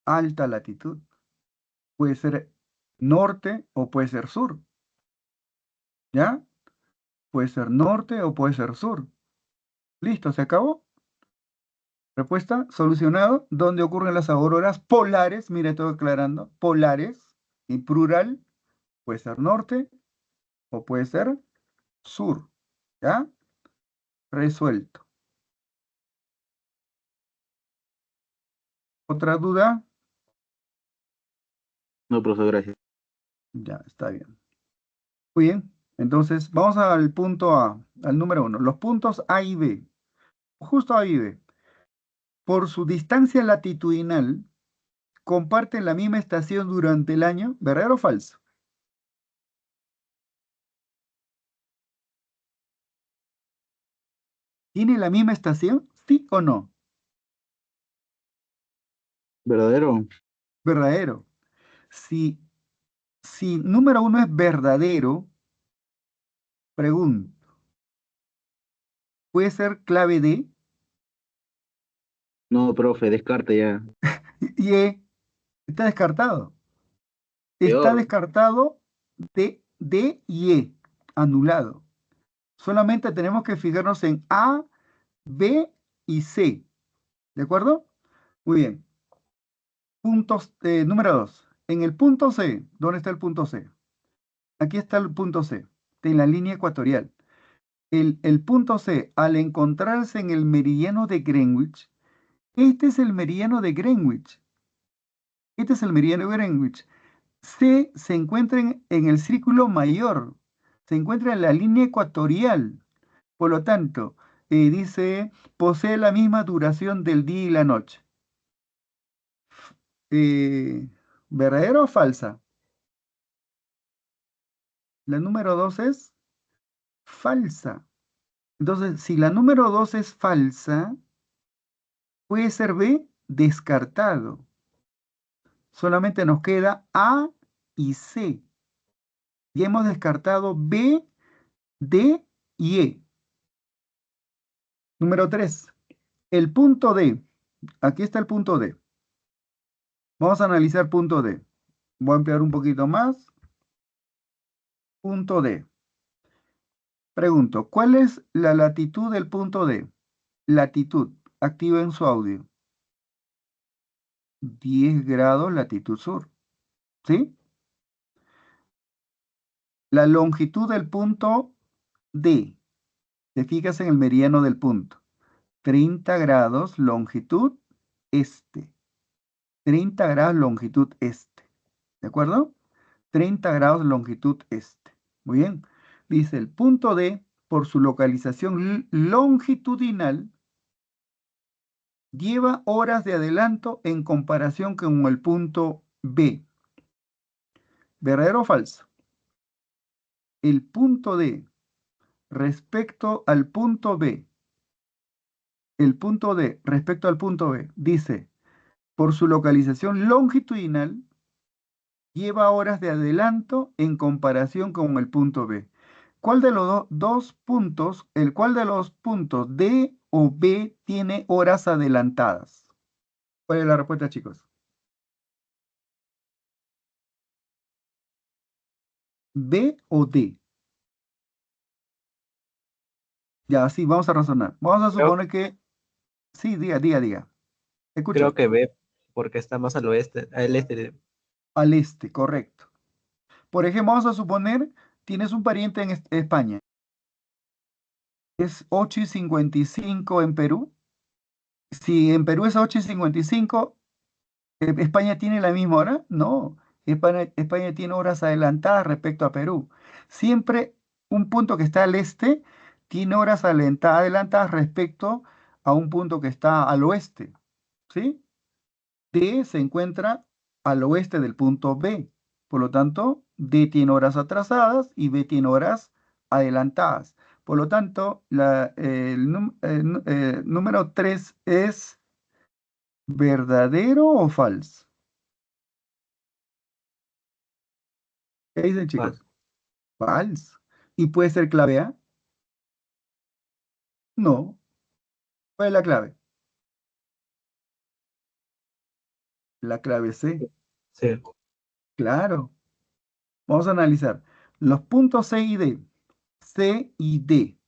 alta latitud. Puede ser norte o puede ser sur. ¿Ya? Puede ser norte o puede ser sur. Listo, ¿se acabó? Respuesta, solucionado. ¿Dónde ocurren las auroras polares? Mire, estoy aclarando. Polares, en plural, puede ser norte o puede ser sur. ¿Ya? Resuelto. ¿Otra duda? No, profesor, gracias. Ya, está bien. Muy bien. Entonces, vamos al punto A, al número 1. Los puntos A y B. Justo A y B. Por su distancia latitudinal, comparten la misma estación durante el año. ¿Verdadero o falso? ¿Tiene la misma estación? ¿Sí o no? ¿Verdadero? Verdadero. Si, si número 1 es verdadero, pregunto, ¿puede ser clave D? No, profe, descarte ya. Y E, está descartado. Está Peor. descartado D y E, anulado. Solamente tenemos que fijarnos en A, B y C. ¿De acuerdo? Muy bien. Puntos, número 2. En el punto C, ¿dónde está el punto C? Aquí está el punto C, en la línea ecuatorial. El punto C, al encontrarse en el meridiano de Greenwich, este es el meridiano de Greenwich. Este es el meridiano de Greenwich. C se encuentra en el círculo mayor, se encuentra en la línea ecuatorial. Por lo tanto, dice, posee la misma duración del día y la noche. Eh, ¿Verdadera o falsa? La número 2 es falsa. Entonces, si la número 2 es falsa, puede ser B, descartado. Solamente nos queda A y C. Y hemos descartado B, D y E. Número 3. El punto D. Aquí está el punto D. Vamos a analizar punto D. Voy a ampliar un poquito más. Punto D. Pregunto, ¿cuál es la latitud del punto D? Latitud. Activen su audio. 10 grados latitud sur. ¿Sí? La longitud del punto D. Te fijas en el meridiano del punto. 30 grados longitud este. 30 grados longitud este. ¿De acuerdo? 30 grados longitud este. Muy bien. Dice el punto D, por su localización longitudinal, lleva horas de adelanto en comparación con el punto B. ¿Verdadero o falso? El punto D respecto al punto B. El punto D respecto al punto B dice, por su localización longitudinal, lleva horas de adelanto en comparación con el punto B. ¿Cuál de los dos puntos, cuál de los puntos D o B tiene horas adelantadas? ¿Cuál es la respuesta, chicos? ¿B o D? Ya, sí, vamos a razonar. Vamos a suponer que... Sí, diga. Escucho. Creo que B, porque está más al oeste, al este. Al este, correcto. Por ejemplo, vamos a suponer, tienes un pariente en España. Es 8:55 en Perú. Si en Perú es 8:55, ¿España tiene la misma hora? No. España tiene horas adelantadas respecto a Perú. Siempre un punto que está al este tiene horas adelantadas respecto a un punto que está al oeste. ¿Sí? D se encuentra al oeste del punto B. Por lo tanto, D tiene horas atrasadas y B tiene horas adelantadas. Por lo tanto, el número 3 es ¿verdadero o falso? ¿Qué dicen, chicos? Falso. ¿Y puede ser clave A? No. ¿Cuál es la clave? La clave C. Sí. Claro. Vamos a analizar. Los puntos C y D. C y D.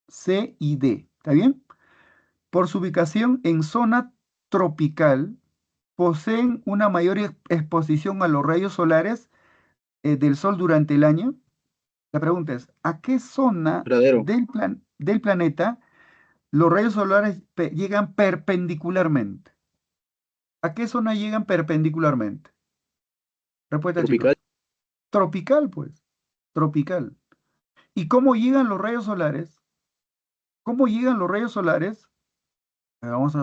C y D. ¿Está bien? Por su ubicación en zona tropical, poseen una mayor exposición a los rayos solares del Sol durante el año. La pregunta es, ¿a qué zona Verdadero. del planeta los rayos solares llegan perpendicularmente? ¿A qué zona llegan perpendicularmente? Respuesta, chicos. Tropical. Tropical, pues. Tropical. ¿Y cómo llegan los rayos solares? ¿Cómo llegan los rayos solares? Vamos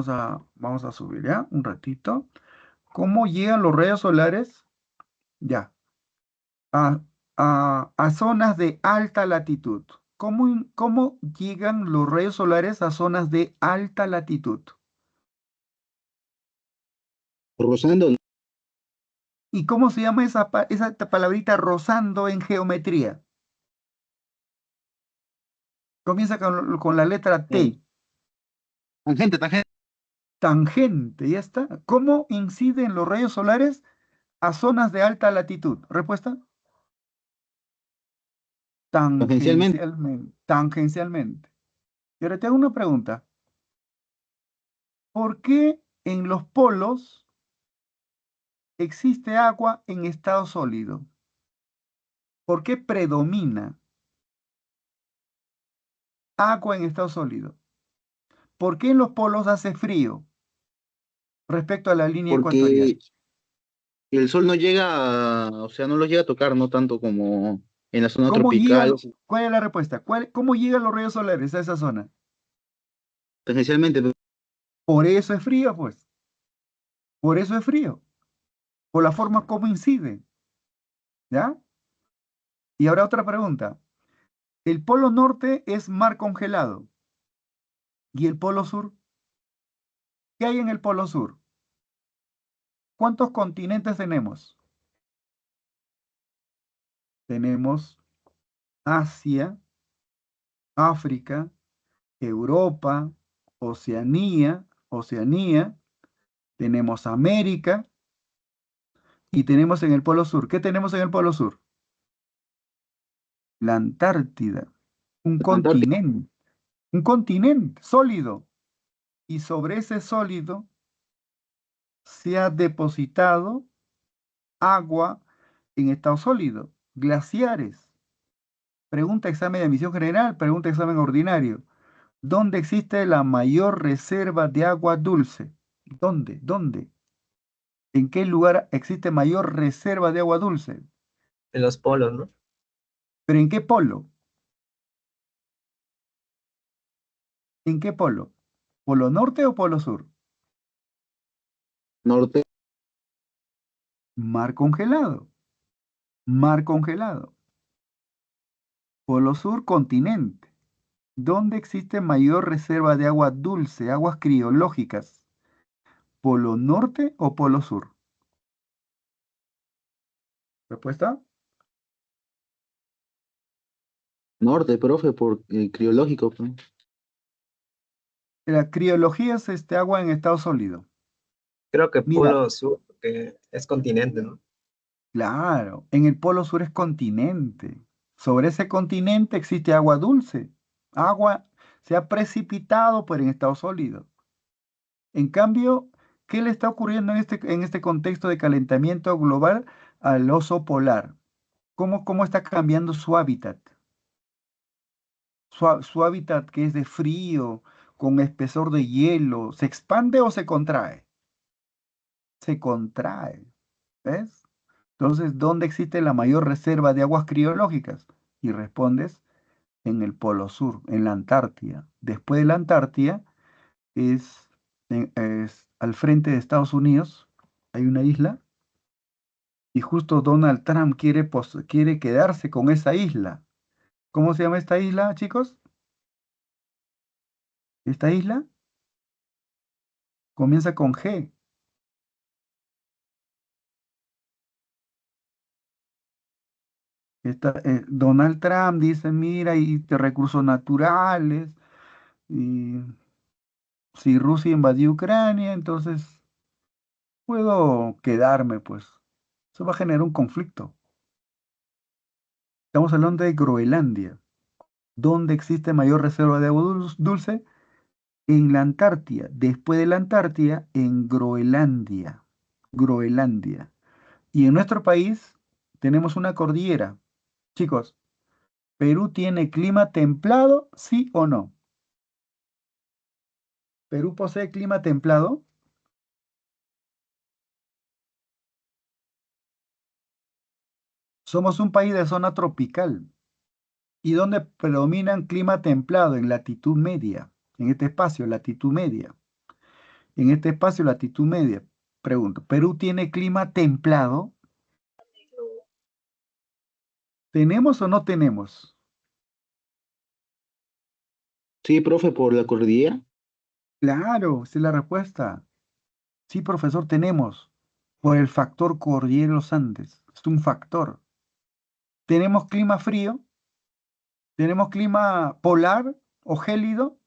a subir, ¿ya? Un ratito. ¿Cómo llegan los rayos solares? Ya. A, a zonas de alta latitud. ¿Cómo llegan los rayos solares a zonas de alta latitud? Rozando. ¿Y cómo se llama esa palabrita rozando en geometría? Comienza con la letra T. Tangente. Tangente, ya está. ¿Cómo inciden los rayos solares a zonas de alta latitud? Respuesta. Tangencialmente. Tangencialmente. Y ahora te hago una pregunta. ¿Por qué en los polos existe agua en estado sólido? ¿Por qué predomina agua en estado sólido? ¿Por qué en los polos hace frío respecto a la línea ecuatorial? Porque el sol no llega o sea, no los llega a tocar, no tanto como en la zona tropical. ¿Cuál es la respuesta? ¿Cómo llegan los rayos solares a esa zona? Tangencialmente. Por eso es frío, pues. Por eso es frío. Por la forma como incide. ¿Ya? Y ahora otra pregunta. El polo norte es mar congelado. ¿Y el polo sur? ¿Qué hay en el polo sur? ¿Cuántos continentes tenemos? tenemos Asia, África, Europa, Oceanía, tenemos América y tenemos en el Polo Sur. ¿Qué tenemos en el Polo Sur? La Antártida, un Antártica. continente sólido. Y sobre ese sólido se ha depositado agua en estado sólido, glaciares. Pregunta examen de admisión general, pregunta examen ordinario. ¿Dónde existe la mayor reserva de agua dulce? ¿Dónde? ¿Dónde? ¿En qué lugar existe mayor reserva de agua dulce? En los polos, ¿no? ¿Pero en qué polo? ¿En qué polo? ¿Polo norte o polo sur? Norte. Mar congelado. Mar congelado. Polo sur, continente. ¿Dónde existe mayor reserva de agua dulce, aguas criológicas? ¿Polo norte o polo sur? ¿Respuesta? Norte, profe, por criológico, pues. La criología es agua en estado sólido. Creo que Mira, polo sur, que es continente, ¿no? claro, en el polo sur es continente. Sobre ese continente existe agua dulce. Agua se ha precipitado, pero en estado sólido. En cambio, ¿qué le está ocurriendo en este contexto de calentamiento global al oso polar? ¿Cómo está cambiando su hábitat? Su hábitat que es de frío, con espesor de hielo, ¿se expande o se contrae? Se contrae, ¿ves? Entonces, ¿dónde existe la mayor reserva de aguas criológicas? Y respondes, en el Polo Sur, en la Antártida. Después de la Antártida es al frente de Estados Unidos, hay una isla, y justo Donald Trump quiere quedarse con esa isla. ¿Cómo se llama esta isla, chicos? Esta isla comienza con G. Donald Trump dice, mira, y de recursos naturales, y si Rusia invadió Ucrania, entonces puedo quedarme, pues. Eso va a generar un conflicto. Estamos hablando de Groenlandia. ¿Dónde existe mayor reserva de agua dulce? En la Antártida. Después de la Antártida, en Groenlandia. Groenlandia. Y en nuestro país tenemos una cordillera. Chicos, ¿Perú tiene clima templado, sí o no? ¿Perú posee clima templado? Somos un país de zona tropical y donde predominan clima templado en latitud media, en este espacio, latitud media. En este espacio, latitud media, pregunto, ¿Perú tiene clima templado? ¿Tenemos o no tenemos? Sí, profe, por la cordillera. Claro, esa es la respuesta. Sí, profesor, tenemos. Por el factor cordillera de los Andes. Es un factor. ¿Tenemos clima frío? ¿Tenemos clima polar o gélido?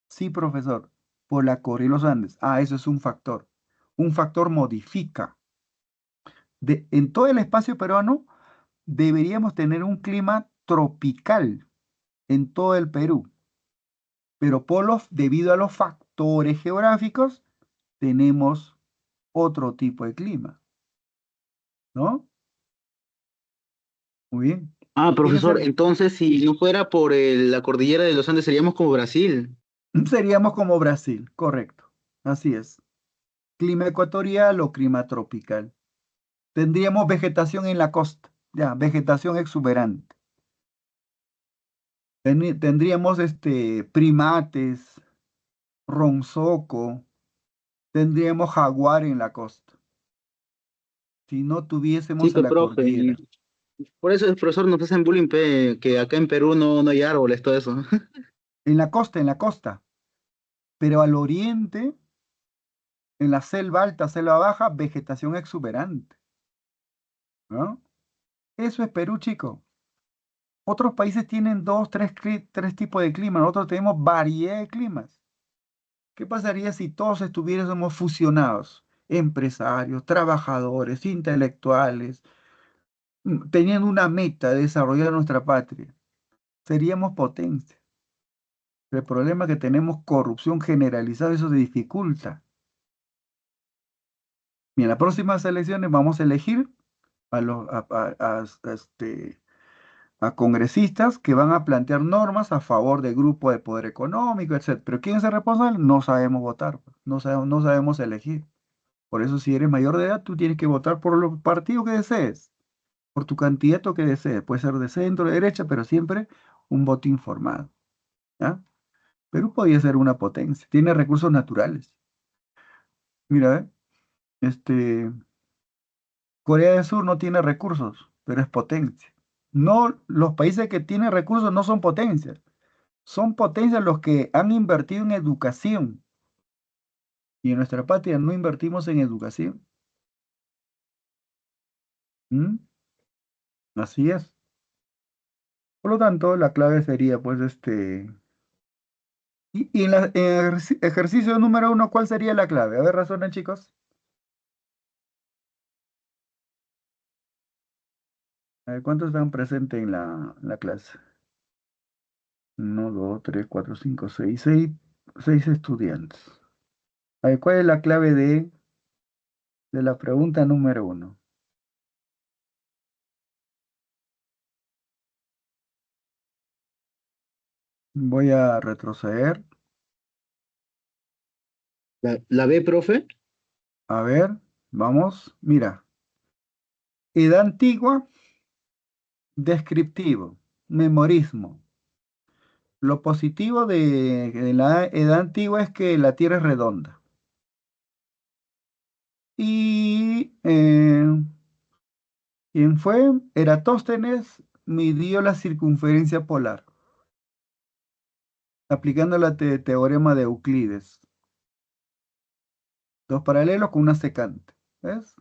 Sí, profesor. Por la cordillera de los Andes. Ah, eso es un factor. Un factor modifica. En todo el espacio peruano deberíamos tener un clima tropical en todo el Perú. Pero debido a los factores geográficos, tenemos otro tipo de clima, ¿no? Muy bien. Ah, ¿Quién es profesor, entonces si no fuera por la cordillera de los Andes seríamos como Brasil. Seríamos como Brasil, correcto. Así es. Clima ecuatorial o clima tropical. Tendríamos vegetación en la costa, ya, vegetación exuberante. Tendríamos primates, ronzoco, tendríamos jaguar en la costa, si no Sí, tuviésemos a pues, la profe. cordillera. Por eso el profesor nos hacen bullying, pe, que acá en Perú no hay árboles, todo eso. En la costa, pero al oriente, en la selva alta, selva baja, vegetación exuberante, ¿no? Eso es Perú, chico. Otros países tienen dos, tres tipos de clima, nosotros tenemos variedad de climas. ¿Qué pasaría si todos estuviésemos fusionados? Empresarios, trabajadores, intelectuales, teniendo una meta de desarrollar nuestra patria. Seríamos potencia. El problema es que tenemos corrupción generalizada, eso se dificulta. Y en las próximas elecciones vamos a elegir a, los, a congresistas que van a plantear normas a favor de grupos de poder económico, etc. Pero ¿quién es el responsable? No sabemos votar, pues, no sabemos elegir. Por eso, si eres mayor de edad, tú tienes que votar por los partidos que desees, por tu candidato que desees. Puede ser de centro, de derecha, pero siempre un voto informado. ¿Ya? Perú podría ser una potencia, tiene recursos naturales. Mira, Corea del Sur no tiene recursos, pero es potencia. No, los países que tienen recursos no son potencias, son potencias los que han invertido en educación. Y en nuestra patria no invertimos en educación. ¿Mm? Así es. Por lo tanto, la clave sería, pues, y en el ejercicio número 1, ¿cuál sería la clave? A ver, razonen, chicos. A ver, ¿cuántos están presentes en la clase? 1, 2, 3, 4, 5, 6, 6 estudiantes. A ver, ¿cuál es la clave de la pregunta número 1? Voy a retroceder. ¿La B, profe? A ver, vamos. Mira, edad antigua, descriptivo, memorismo. Lo positivo de la edad antigua es que la Tierra es redonda. Y ¿quién fue? Eratóstenes midió la circunferencia polar, aplicando la teorema de Euclides. Dos paralelos con una secante. ¿Ves?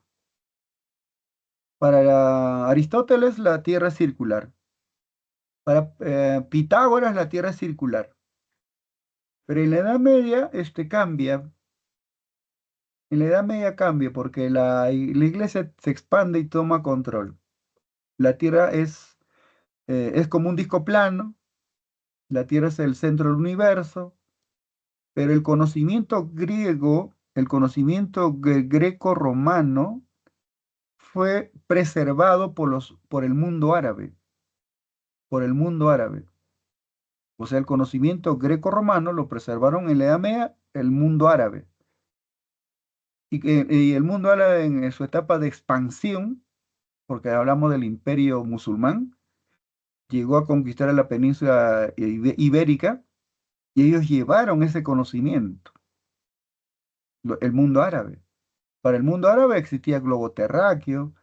Para Aristóteles la Tierra es circular. Para Pitágoras la Tierra es circular. Pero en la Edad Media cambia. En la Edad Media cambia porque la iglesia se expande y toma control. La Tierra es como un disco plano. La Tierra es el centro del universo. Pero el conocimiento griego, el conocimiento greco-romano, fue preservado por el mundo árabe. Por el mundo árabe. O sea, el conocimiento greco-romano lo preservaron en la Edad Media el mundo árabe. Y el mundo árabe en su etapa de expansión, porque hablamos del imperio musulmán, llegó a conquistar la península ibérica y ellos llevaron ese conocimiento, el mundo árabe. Para el mundo árabe existía globo terráqueo,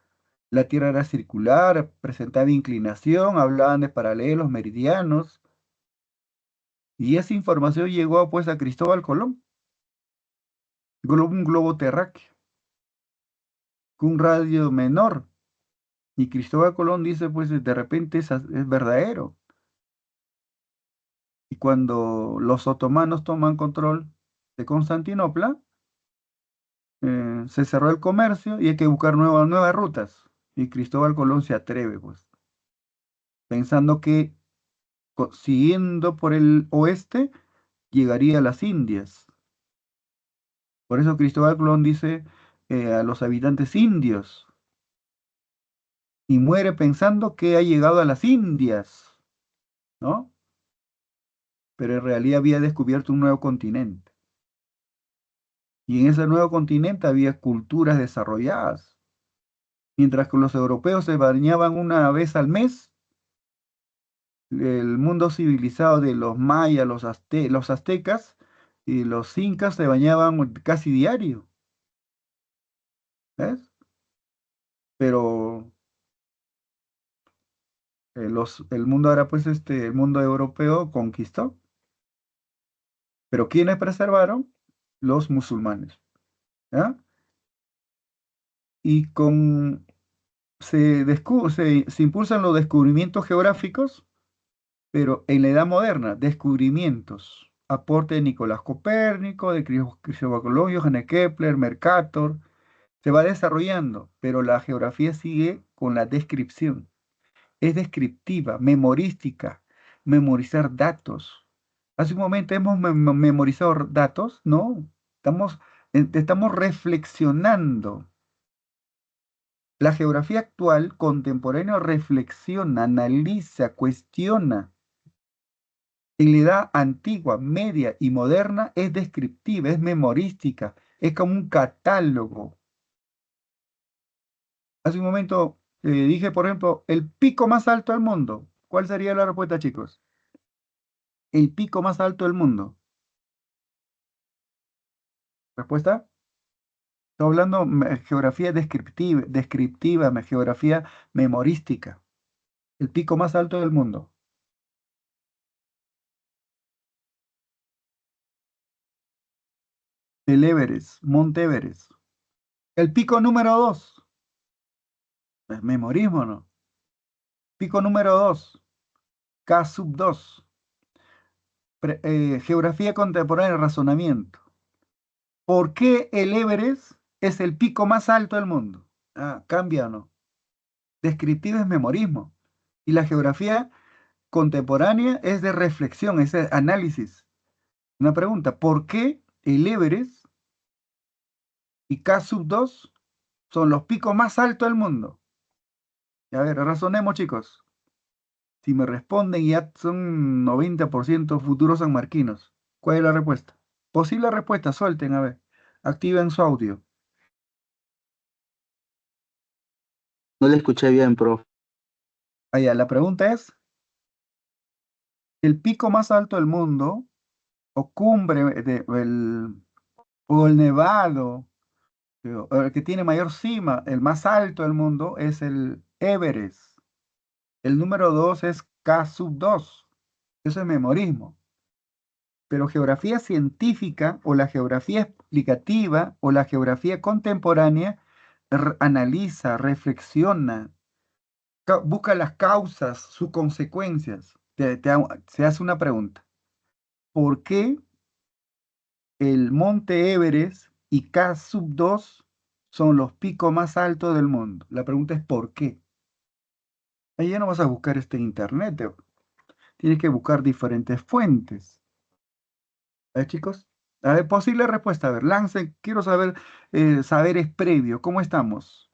la Tierra era circular, presentaba inclinación, hablaban de paralelos, meridianos, y esa información llegó pues a Cristóbal Colón, un globo terráqueo, con un radio menor. Y Cristóbal Colón dice, pues de repente es verdadero. Y cuando los otomanos toman control de Constantinopla, se cerró el comercio y hay que buscar nuevas rutas. Y Cristóbal Colón se atreve, pues, pensando que siguiendo por el oeste, llegaría a las Indias. Por eso Cristóbal Colón dice a los habitantes indios, y muere pensando que ha llegado a las Indias, ¿no? Pero en realidad había descubierto un nuevo continente. Y en ese nuevo continente había culturas desarrolladas. Mientras que los europeos se bañaban una vez al mes, el mundo civilizado de los mayas, los aztecas y los incas se bañaban casi diario. ¿Ves? Pero el mundo ahora, pues, el mundo europeo conquistó. Pero ¿quiénes preservaron? Los musulmanes. ¿Ya? Y se impulsan los descubrimientos geográficos, Pero en la edad moderna, descubrimientos, aporte de Nicolás Copérnico, de Cristóbal Colón, Johannes Kepler, Mercator, se va desarrollando, pero la geografía sigue con la descripción. Es descriptiva, memorística, memorizar datos. Hace un momento hemos memorizado datos, no, estamos reflexionando. La geografía actual, contemporánea, reflexiona, analiza, cuestiona. En la edad antigua, media y moderna es descriptiva, es memorística, es como un catálogo. Hace un momento dije, por ejemplo, el pico más alto del mundo. ¿Cuál sería la respuesta, chicos? El pico más alto del mundo. ¿Respuesta? Estoy hablando geografía descriptiva, geografía memorística. El pico más alto del mundo. El Everest, Monte Everest. El pico número 2. Es memorismo, ¿no? Pico número 2. K sub 2. Geografía contemporánea, razonamiento. ¿Por qué el Everest es el pico más alto del mundo? Ah, cambia o no. Descriptivo es memorismo. Y la geografía contemporánea es de reflexión, es de análisis. Una pregunta, ¿por qué el Everest y K sub 2 son los picos más altos del mundo? A ver, razonemos, chicos. Si me responden, ya son 90% futuros sanmarquinos. ¿Cuál es la respuesta? Posible respuesta, suelten, a ver. Activen su audio. No le escuché bien, profe. Allá, la pregunta es, el pico más alto del mundo, o cumbre, o el nevado, o el que tiene mayor cima, el más alto del mundo, es el Everest. El número 2 es K sub 2. Eso es memorismo. Pero geografía científica o la geografía explicativa o la geografía contemporánea analiza, reflexiona, busca las causas, sus consecuencias. Se hace una pregunta. ¿Por qué el Monte Everest y K sub 2 son los picos más altos del mundo? La pregunta es ¿por qué? Ahí ya no vas a buscar en internet, tienes que buscar diferentes fuentes. A ver, chicos. A ver, posible respuesta. A ver, lancen. Quiero saber, saberes previos. ¿Cómo estamos?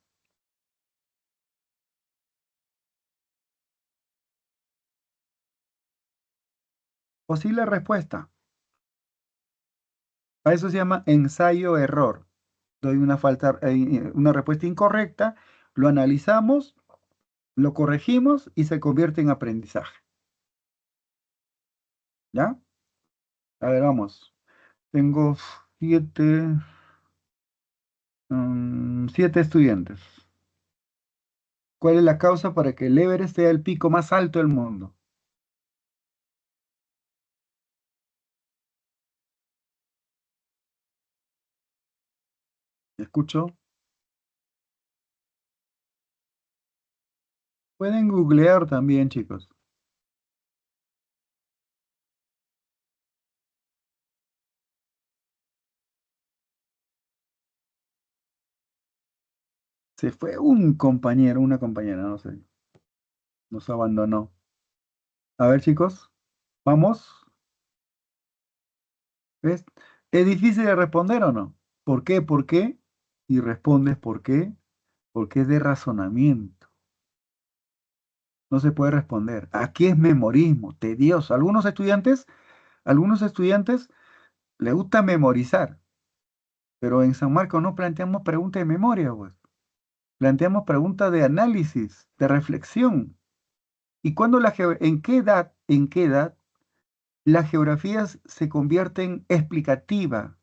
Posible respuesta. A eso se llama ensayo-error. Doy una respuesta incorrecta, lo analizamos, lo corregimos y se convierte en aprendizaje. ¿Ya? A ver, vamos. Tengo 7 estudiantes. ¿Cuál es la causa para que el Everest sea el pico más alto del mundo? ¿Escucho? Pueden googlear también, chicos. Se fue un compañero, una compañera, no sé. Nos abandonó. A ver, chicos, vamos. ¿Ves? ¿Es difícil de responder o no? ¿Por qué? ¿Por qué? Y respondes ¿por qué? Porque es de razonamiento. No se puede responder. Aquí es memorismo, tedioso. Algunos estudiantes les gusta memorizar, pero en San Marcos no planteamos preguntas de memoria, pues. Planteamos preguntas de análisis, de reflexión. ¿Y cuándo en qué edad la geografía se convierte en explicativa,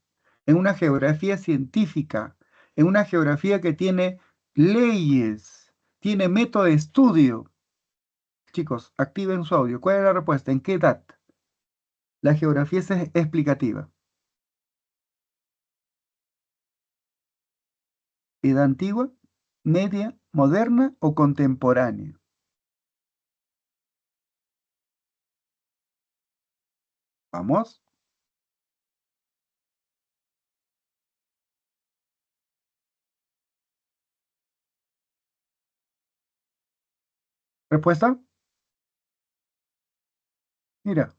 en una geografía científica, en una geografía que tiene leyes, tiene método de estudio? Chicos, activen su audio. ¿Cuál es la respuesta? ¿En qué edad la geografía es explicativa? ¿Edad antigua, media, moderna o contemporánea? Vamos. ¿Respuesta? Mira,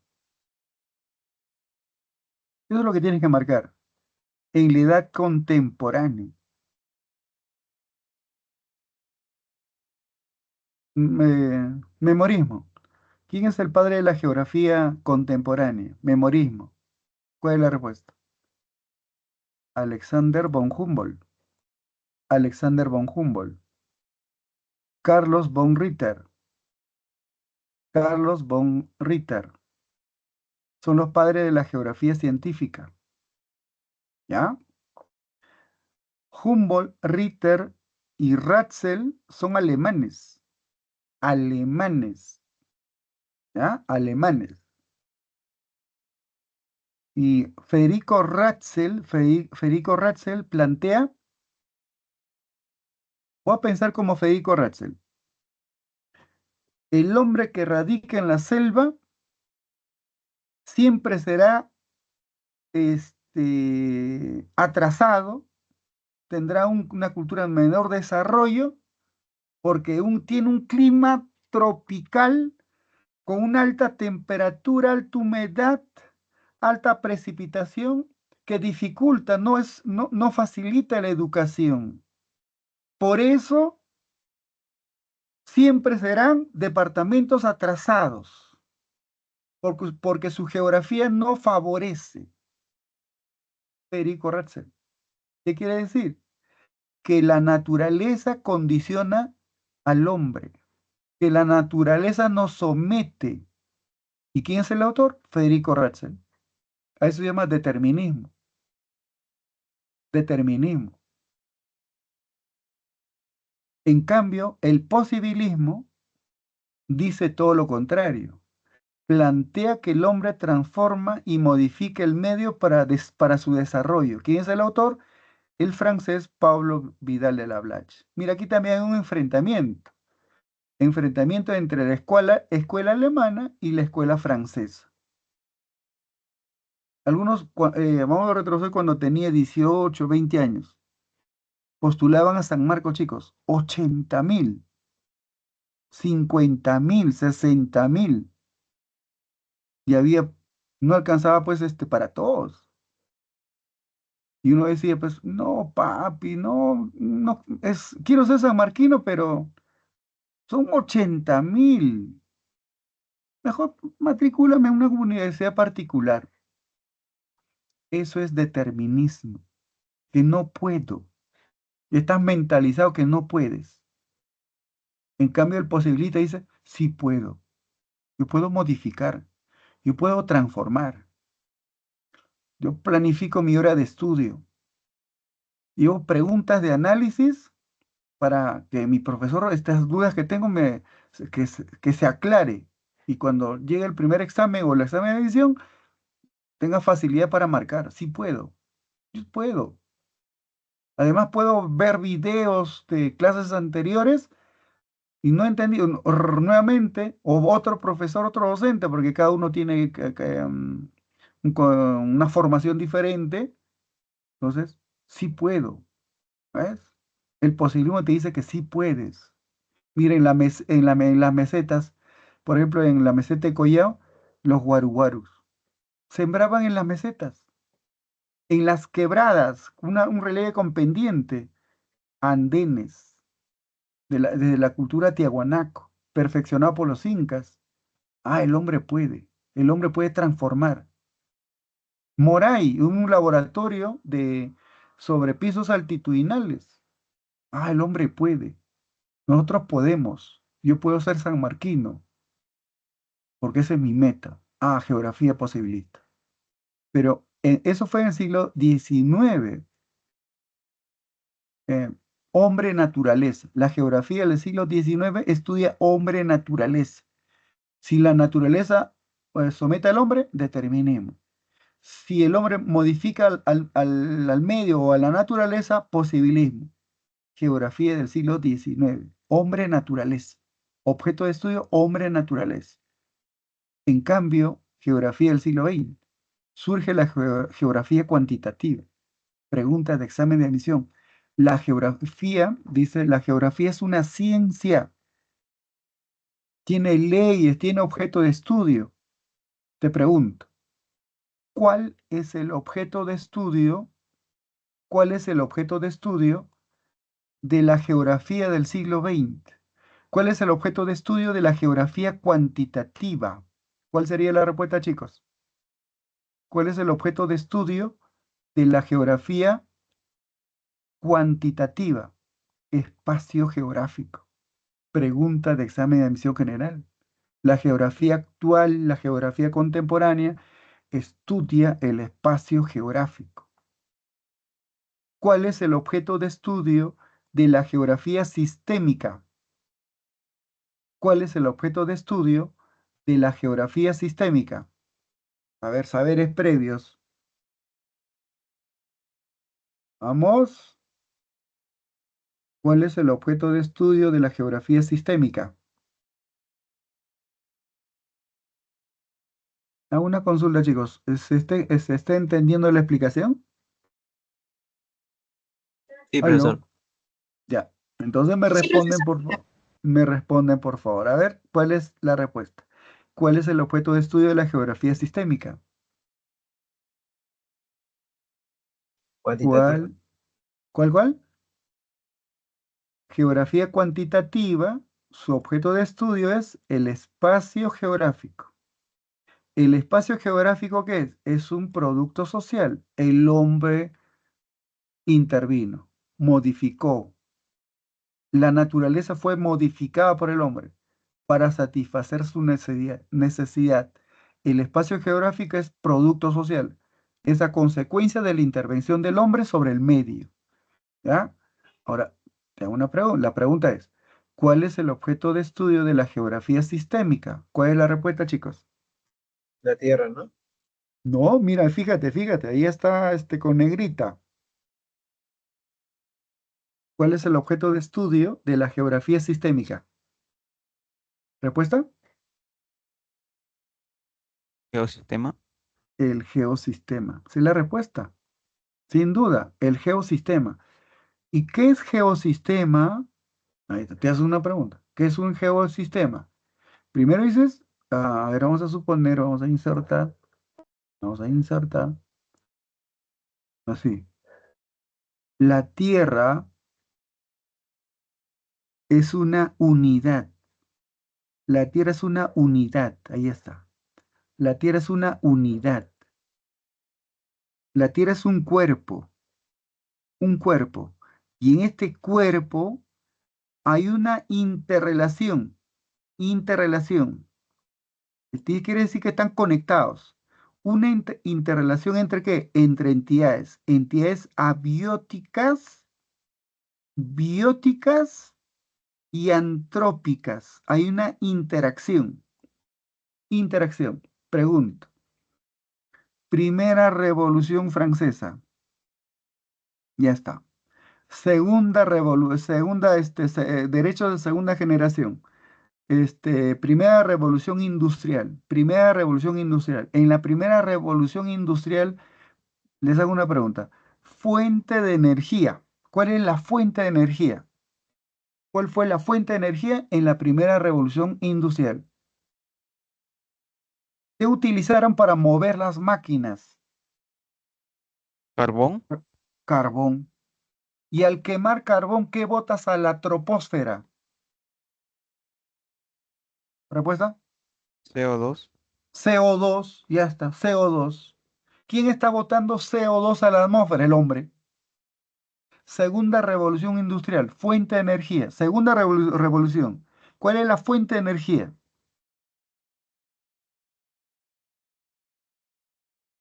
eso es lo que tienes que marcar. En la edad contemporánea. Memorismo. ¿Quién es el padre de la geografía contemporánea? Memorismo. ¿Cuál es la respuesta? Alexander von Humboldt. Alexander von Humboldt. Carlos von Ritter. Carlos von Ritter. Son los padres de la geografía científica. ¿Ya? Humboldt, Ritter y Ratzel son alemanes. Alemanes. ¿Ya? Alemanes. Y Federico Ratzel plantea, voy a pensar como Federico Ratzel, el hombre que radica en la selva siempre será atrasado, tendrá una cultura en menor desarrollo, porque tiene un clima tropical con una alta temperatura, alta humedad, alta precipitación, que dificulta, no facilita la educación. Por eso siempre serán departamentos atrasados, porque su geografía no favorece. Federico Ratzel. ¿Qué quiere decir? Que la naturaleza condiciona al hombre, que la naturaleza nos somete. ¿Y quién es el autor? Federico Ratzel. A eso se llama determinismo. Determinismo. En cambio, el posibilismo dice todo lo contrario. Plantea que el hombre transforma y modifica el medio para su desarrollo. ¿Quién es el autor? El francés Pablo Vidal de la Blache. Mira, aquí también hay un enfrentamiento. Enfrentamiento entre la escuela alemana y la escuela francesa. Vamos a retroceder cuando tenía 18, 20 años. Postulaban a San Marcos, chicos, 80.000, 50.000, 60.000. Y no alcanzaba pues para todos. Y uno decía, pues, no, papi, no, no, quiero ser sanmarquino, pero son 80.000. Mejor matricúlame en una universidad particular. Eso es determinismo, que no puedo. Estás mentalizado que no puedes. En cambio, el posibilista dice, sí puedo. Yo puedo modificar. Yo puedo transformar. Yo planifico mi hora de estudio. Yo preguntas de análisis para que mi profesor, estas dudas que tengo, que se aclare. Y cuando llegue el primer examen o el examen de edición, tenga facilidad para marcar. Sí puedo. Yo puedo. Además, puedo ver videos de clases anteriores y no he entendido nuevamente, o otro profesor, otro docente, porque cada uno tiene una formación diferente. Entonces, sí puedo. ¿Ves? El posibilismo te dice que sí puedes. Miren, en las mesetas, por ejemplo, en la meseta de Collao, los guaruguarus sembraban en las mesetas, en las quebradas, un relieve con pendiente, andenes, desde la cultura tiahuanaco, perfeccionado por los incas. Ah, el hombre puede transformar. Moray, un laboratorio sobre pisos altitudinales. Ah, el hombre puede. Nosotros podemos. Yo puedo ser sanmarquino, porque esa es mi meta. Ah, geografía posibilista. Pero eso fue en el siglo XIX. Hombre-naturaleza. La geografía del siglo XIX estudia hombre-naturaleza. Si la naturaleza somete al hombre, determinemos. Si el hombre modifica al medio o a la naturaleza, posibilismo. Geografía del siglo XIX. Hombre-naturaleza. Objeto de estudio, hombre-naturaleza. En cambio, geografía del siglo XX. surge la geografía cuantitativa. Pregunta de examen de admisión. La geografía, dice, la geografía es una ciencia. Tiene leyes, tiene objeto de estudio. Te pregunto, ¿cuál es el objeto de estudio? ¿Cuál es el objeto de estudio de la geografía del siglo XX? ¿Cuál es el objeto de estudio de la geografía cuantitativa? ¿Cuál sería la respuesta, chicos? ¿Cuál es el objeto de estudio de la geografía cuantitativa? Espacio geográfico. Pregunta de examen de admisión general. La geografía actual, la geografía contemporánea, estudia el espacio geográfico. ¿Cuál es el objeto de estudio de la geografía sistémica? ¿Cuál es el objeto de estudio de la geografía sistémica? A ver, saberes previos. Vamos. ¿Cuál es el objeto de estudio de la geografía sistémica? Hago una consulta, chicos. ¿Se está entendiendo la explicación? Sí, ¿Aló? profesor. Ya. Entonces me responden, por favor. A ver, ¿cuál es la respuesta? ¿Cuál es el objeto de estudio de la geografía sistémica? Cuantitativa. ¿Cuál? Geografía cuantitativa, su objeto de estudio es el espacio geográfico. ¿El espacio geográfico qué es? Es un producto social. El hombre intervino, modificó. La naturaleza fue modificada por el hombre para satisfacer su necesidad. El espacio geográfico es producto social. Es a consecuencia de la intervención del hombre sobre el medio. ¿Ya? Ahora, te hago una pregunta. La pregunta es, ¿cuál es el objeto de estudio de la geografía sistémica? ¿Cuál es la respuesta, chicos? La Tierra, ¿no? No, mira, fíjate, ahí está con negrita. ¿Cuál es el objeto de estudio de la geografía sistémica? ¿Respuesta? Geosistema. El geosistema. ¿Sí la respuesta? Sin duda, el geosistema. ¿Y qué es geosistema? Ahí te haces una pregunta. ¿Qué es un geosistema? Primero dices, a ver, vamos a suponer, vamos a insertar, así. La Tierra es una unidad. La Tierra es una unidad. Ahí está. La Tierra es una unidad. La Tierra es un cuerpo. Un cuerpo. Y en este cuerpo hay una interrelación. Interrelación. Esto quiere decir que están conectados. Una interrelación entre qué? Entre entidades. Entidades abióticas, bióticas y antrópicas. Hay una interacción. Interacción. Pregunto. Primera Revolución Francesa. Ya está. Segunda revolución, derechos de segunda generación. Primera revolución industrial. Primera revolución industrial. En la primera revolución industrial, les hago una pregunta. Fuente de energía. ¿Cuál es la fuente de energía? ¿Cuál fue la fuente de energía en la primera revolución industrial? ¿Qué utilizaron para mover las máquinas? Carbón. Carbón. Y al quemar carbón, ¿qué botas a la troposfera? ¿Respuesta? CO2. CO2, ya está, CO2. ¿Quién está botando CO2 a la atmósfera? El hombre. Segunda revolución industrial, fuente de energía. Segunda revolución. ¿Cuál es la fuente de energía?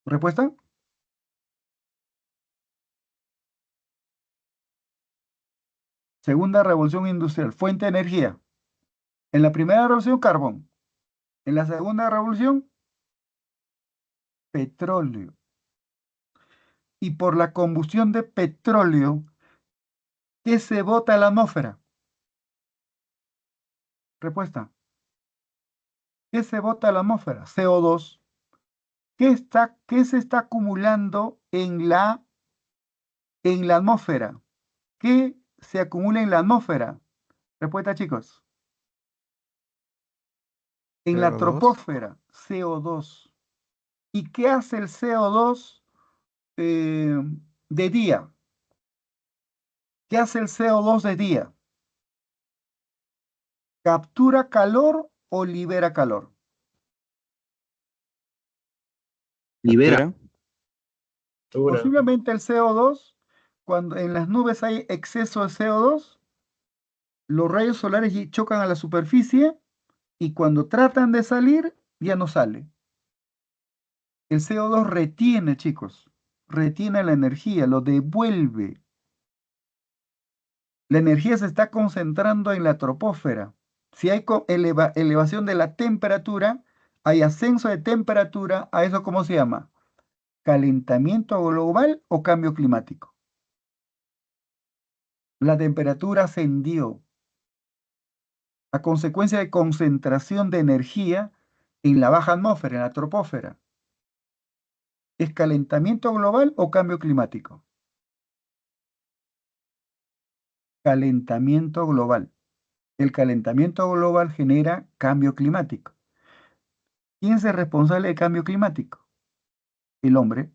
¿Respuesta? Segunda revolución industrial, fuente de energía. En la primera revolución, carbón. En la segunda revolución, petróleo. Y por la combustión de petróleo, ¿qué se bota a la atmósfera? Respuesta. ¿Qué se bota a la atmósfera? CO2. ¿Qué se está acumulando en la atmósfera? ¿Qué se acumula en la atmósfera? Respuesta, chicos. En la CO2. troposfera, CO2. ¿Y qué hace el CO2 de día? ¿Qué hace el CO2 de día? ¿Captura calor o libera calor? Libera. Captura. Dura. Posiblemente el CO2, cuando en las nubes hay exceso de CO2, los rayos solares chocan a la superficie y cuando tratan de salir, ya no sale. El CO2 retiene, chicos, retiene la energía, lo devuelve. La energía se está concentrando en la troposfera. Si hay elevación de la temperatura, hay ascenso de temperatura, ¿a eso cómo se llama? ¿Calentamiento global o cambio climático? La temperatura ascendió a consecuencia de concentración de energía en la baja atmósfera, en la troposfera. ¿Es calentamiento global o cambio climático? Calentamiento global. El calentamiento global genera cambio climático. ¿Quién es el responsable del cambio climático? El hombre.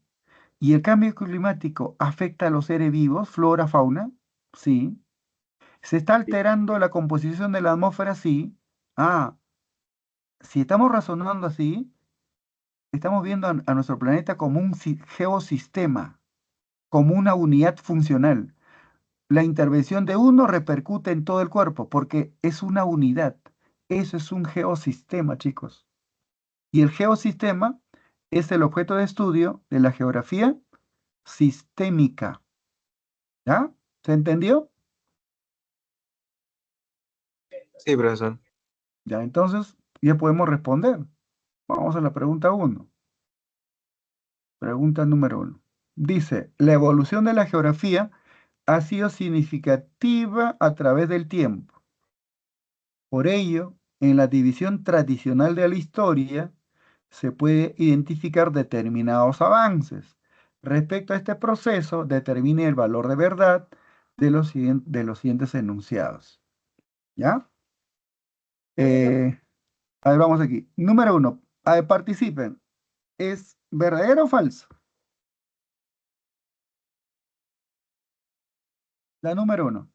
¿Y el cambio climático afecta a los seres vivos, flora, fauna? Sí. ¿Se está alterando la composición de la atmósfera? Sí. Ah, si estamos razonando así, estamos viendo a nuestro planeta como un geosistema, como una unidad funcional. La intervención de uno repercute en todo el cuerpo porque es una unidad. Eso es un geosistema, chicos. Y el geosistema es el objeto de estudio de la geografía sistémica. ¿Ya? ¿Se entendió? Sí, profesor. Ya, entonces ya podemos responder. Vamos a la pregunta 1. Pregunta número 1. Dice, la evolución de la geografía ha sido significativa a través del tiempo. Por ello, en la división tradicional de la historia se puede identificar determinados avances. Respecto a este proceso, determine el valor de verdad de los siguientes enunciados. ¿Ya? A ver, vamos aquí. Número 1. A ver, participen. ¿Es verdadero o falso? La número 1.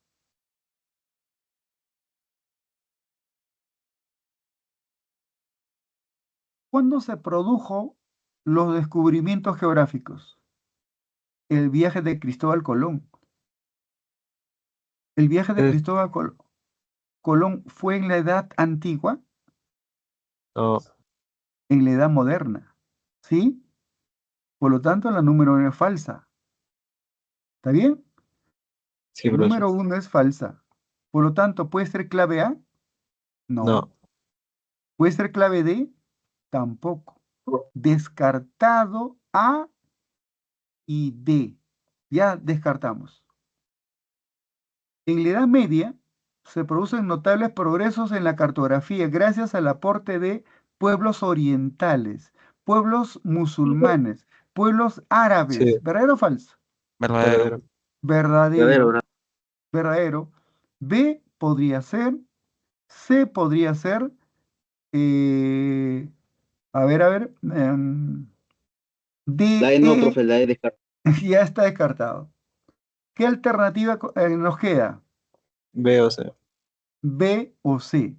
¿Cuándo se produjo los descubrimientos geográficos? El viaje de Cristóbal Colón. El viaje de Cristóbal Colón fue en la edad antigua, No, en la edad moderna. ¿Sí? Por lo tanto, la número 1 es falsa. ¿Está bien? sí, La profesor. número 1 es falsa. Por lo tanto, ¿puede ser clave A? No. No. ¿Puede ser clave D? Tampoco. Descartado A y D. Ya descartamos. En la Edad Media se producen notables progresos en la cartografía gracias al aporte de pueblos orientales, pueblos musulmanes, pueblos árabes. Sí, ¿Verdadero o falso? Verdadero. Verdadero, Verdadero. ¿verdad? Verdadero. B podría ser. C podría ser. eh, a ver. La D, E no, E profe, la E descarta. ya está descartado. ¿Qué alternativa nos queda? veo, sí. B o C.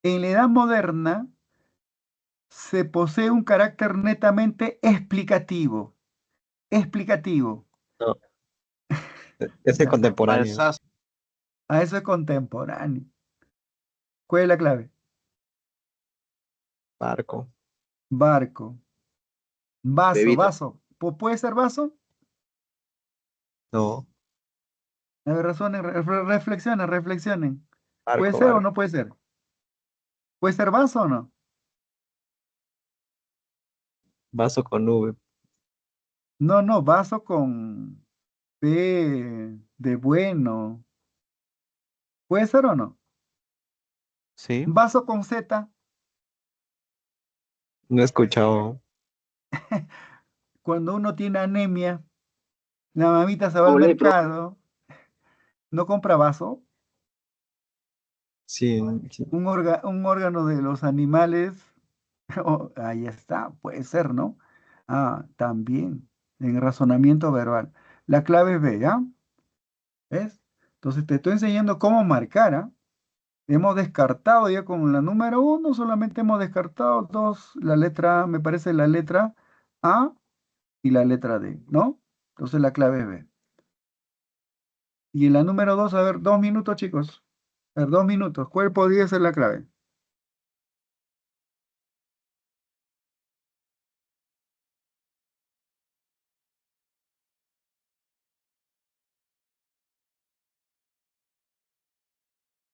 En la Edad Moderna se posee un carácter netamente explicativo. Explicativo. No, ese es Ya, contemporáneo. Falsazo. a eso es contemporáneo. ¿Cuál es la clave? Barco. Barco. Vaso, Bebito. vaso. ¿Puede ser vaso? No, A ver, razonen, reflexionen, reflexionen. ¿Puede barco, ser o barco. no puede ser? ¿Puede ser vaso o no? Vaso con nube. No, no, vaso con B de bueno. ¿Puede ser o no? Sí. Vaso con Z. No he escuchado. Cuando uno tiene anemia, la mamita se va al Ole, mercado, no compra vaso, Sí, sí. un órgano de los animales. Oh, ahí está, puede ser, ¿no? Ah, también, en razonamiento verbal. La clave es B, ¿ya? ¿Ves? Entonces te estoy enseñando cómo marcar, ¿ah? Hemos descartado ya con la número uno, solamente hemos descartado dos, la letra A, me parece la letra A y la letra D, ¿no? Entonces la clave es B. Y en la número dos, a ver, 2 minutos, chicos. A ver, 2 minutos. ¿Cuál podría ser la clave?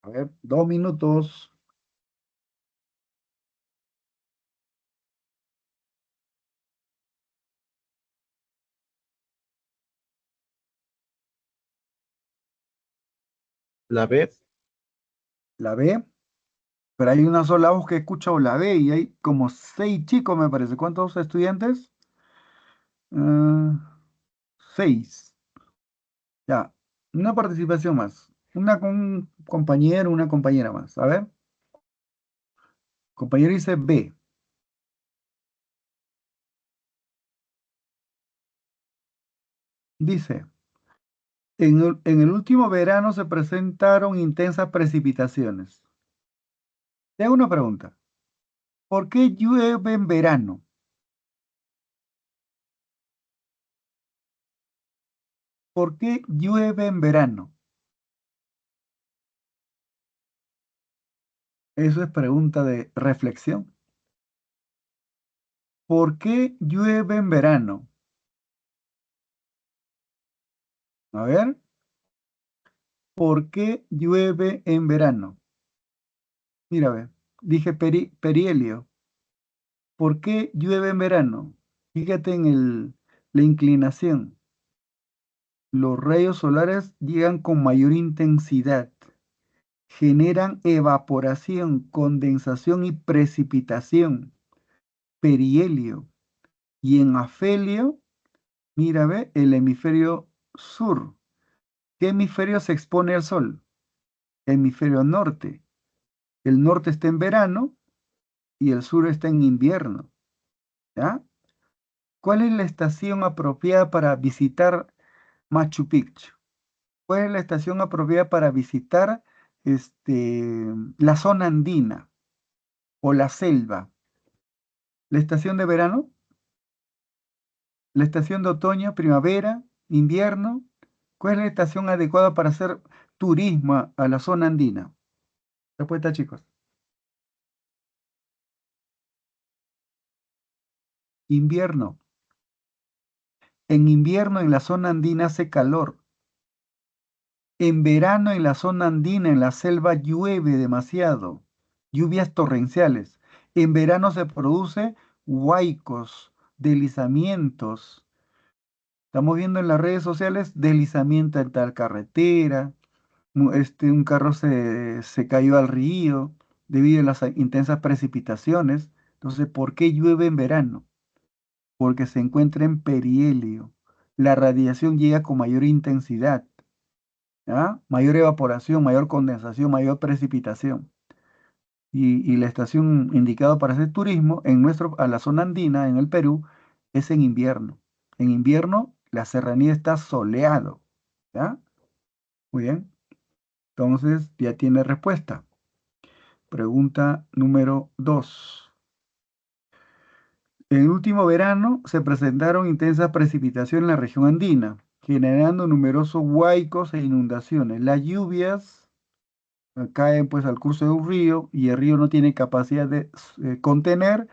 A ver, 2 minutos. La B, La B. Pero hay una sola voz que he escuchado la B y hay como 6 chicos, me parece. ¿Cuántos estudiantes? Ah, 6. Ya. Una participación más. Una con un compañero, una compañera más. A ver. Compañero dice B. Dice, en el último verano se presentaron intensas precipitaciones. Te hago una pregunta. ¿Por qué llueve en verano? ¿Por qué llueve en verano? Eso es pregunta de reflexión. ¿Por qué llueve en verano? A ver, ¿por qué llueve en verano? Mira, ve, dije perihelio. ¿Por qué llueve en verano? Fíjate en la inclinación. Los rayos solares llegan con mayor intensidad, generan evaporación, condensación y precipitación. Perihelio. Y en afelio, mira, ve, el hemisferio sur. ¿Qué hemisferio se expone al sol? Hemisferio norte. El norte está en verano y el sur está en invierno. ¿Ya? ¿Cuál es la estación apropiada para visitar Machu Picchu? ¿Cuál es la estación apropiada para visitar la zona andina o la selva? ¿La estación de verano? ¿La estación de otoño, primavera, invierno? ¿Cuál es la estación adecuada para hacer turismo a la zona andina? Respuesta, chicos. Invierno. En invierno en la zona andina hace calor. En verano en la zona andina, en la selva, llueve demasiado, lluvias torrenciales. En verano se produce huaicos, deslizamientos. Estamos viendo en las redes sociales deslizamiento en tal carretera, un carro se cayó al río debido a las intensas precipitaciones. Entonces, ¿por qué llueve en verano? Porque se encuentra en perihelio. La radiación llega con mayor intensidad. ¿Ya? Mayor evaporación, mayor condensación, mayor precipitación. Y la estación indicada para hacer turismo a la zona andina, en el Perú, es en invierno. En invierno la serranía está soleado. ¿Ya? Muy bien. Entonces ya tiene respuesta. Pregunta número 2. En el último verano se presentaron intensas precipitaciones en la región andina, generando numerosos huaicos e inundaciones. Las lluvias caen pues al curso de un río y el río no tiene capacidad de contener,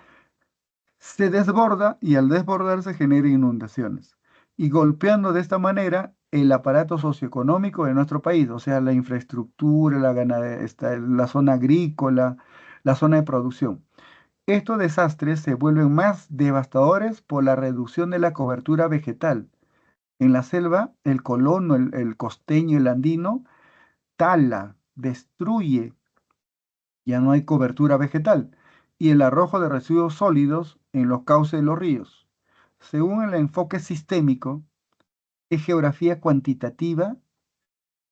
se desborda y al desbordarse genera inundaciones. Y golpeando de esta manera el aparato socioeconómico de nuestro país, o sea, la infraestructura, la zona agrícola, la zona de producción. Estos desastres se vuelven más devastadores por la reducción de la cobertura vegetal. En la selva, el colono, el costeño, el andino, tala, destruye, ya no hay cobertura vegetal, y el arrojo de residuos sólidos en los cauces de los ríos. según el enfoque sistémico, ¿es geografía cuantitativa,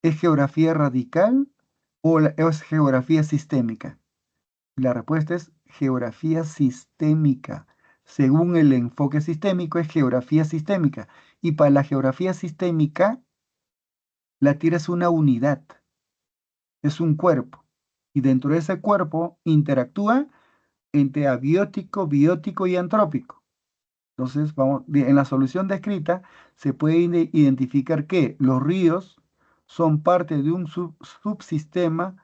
es geografía radical o es geografía sistémica? La respuesta es geografía sistémica. Según el enfoque sistémico, es geografía sistémica. Y para la geografía sistémica, la Tierra es una unidad, es un cuerpo. Y dentro de ese cuerpo interactúa entre abiótico, biótico y antrópico. Entonces, en la solución descrita se puede identificar que los ríos son parte de un subsistema,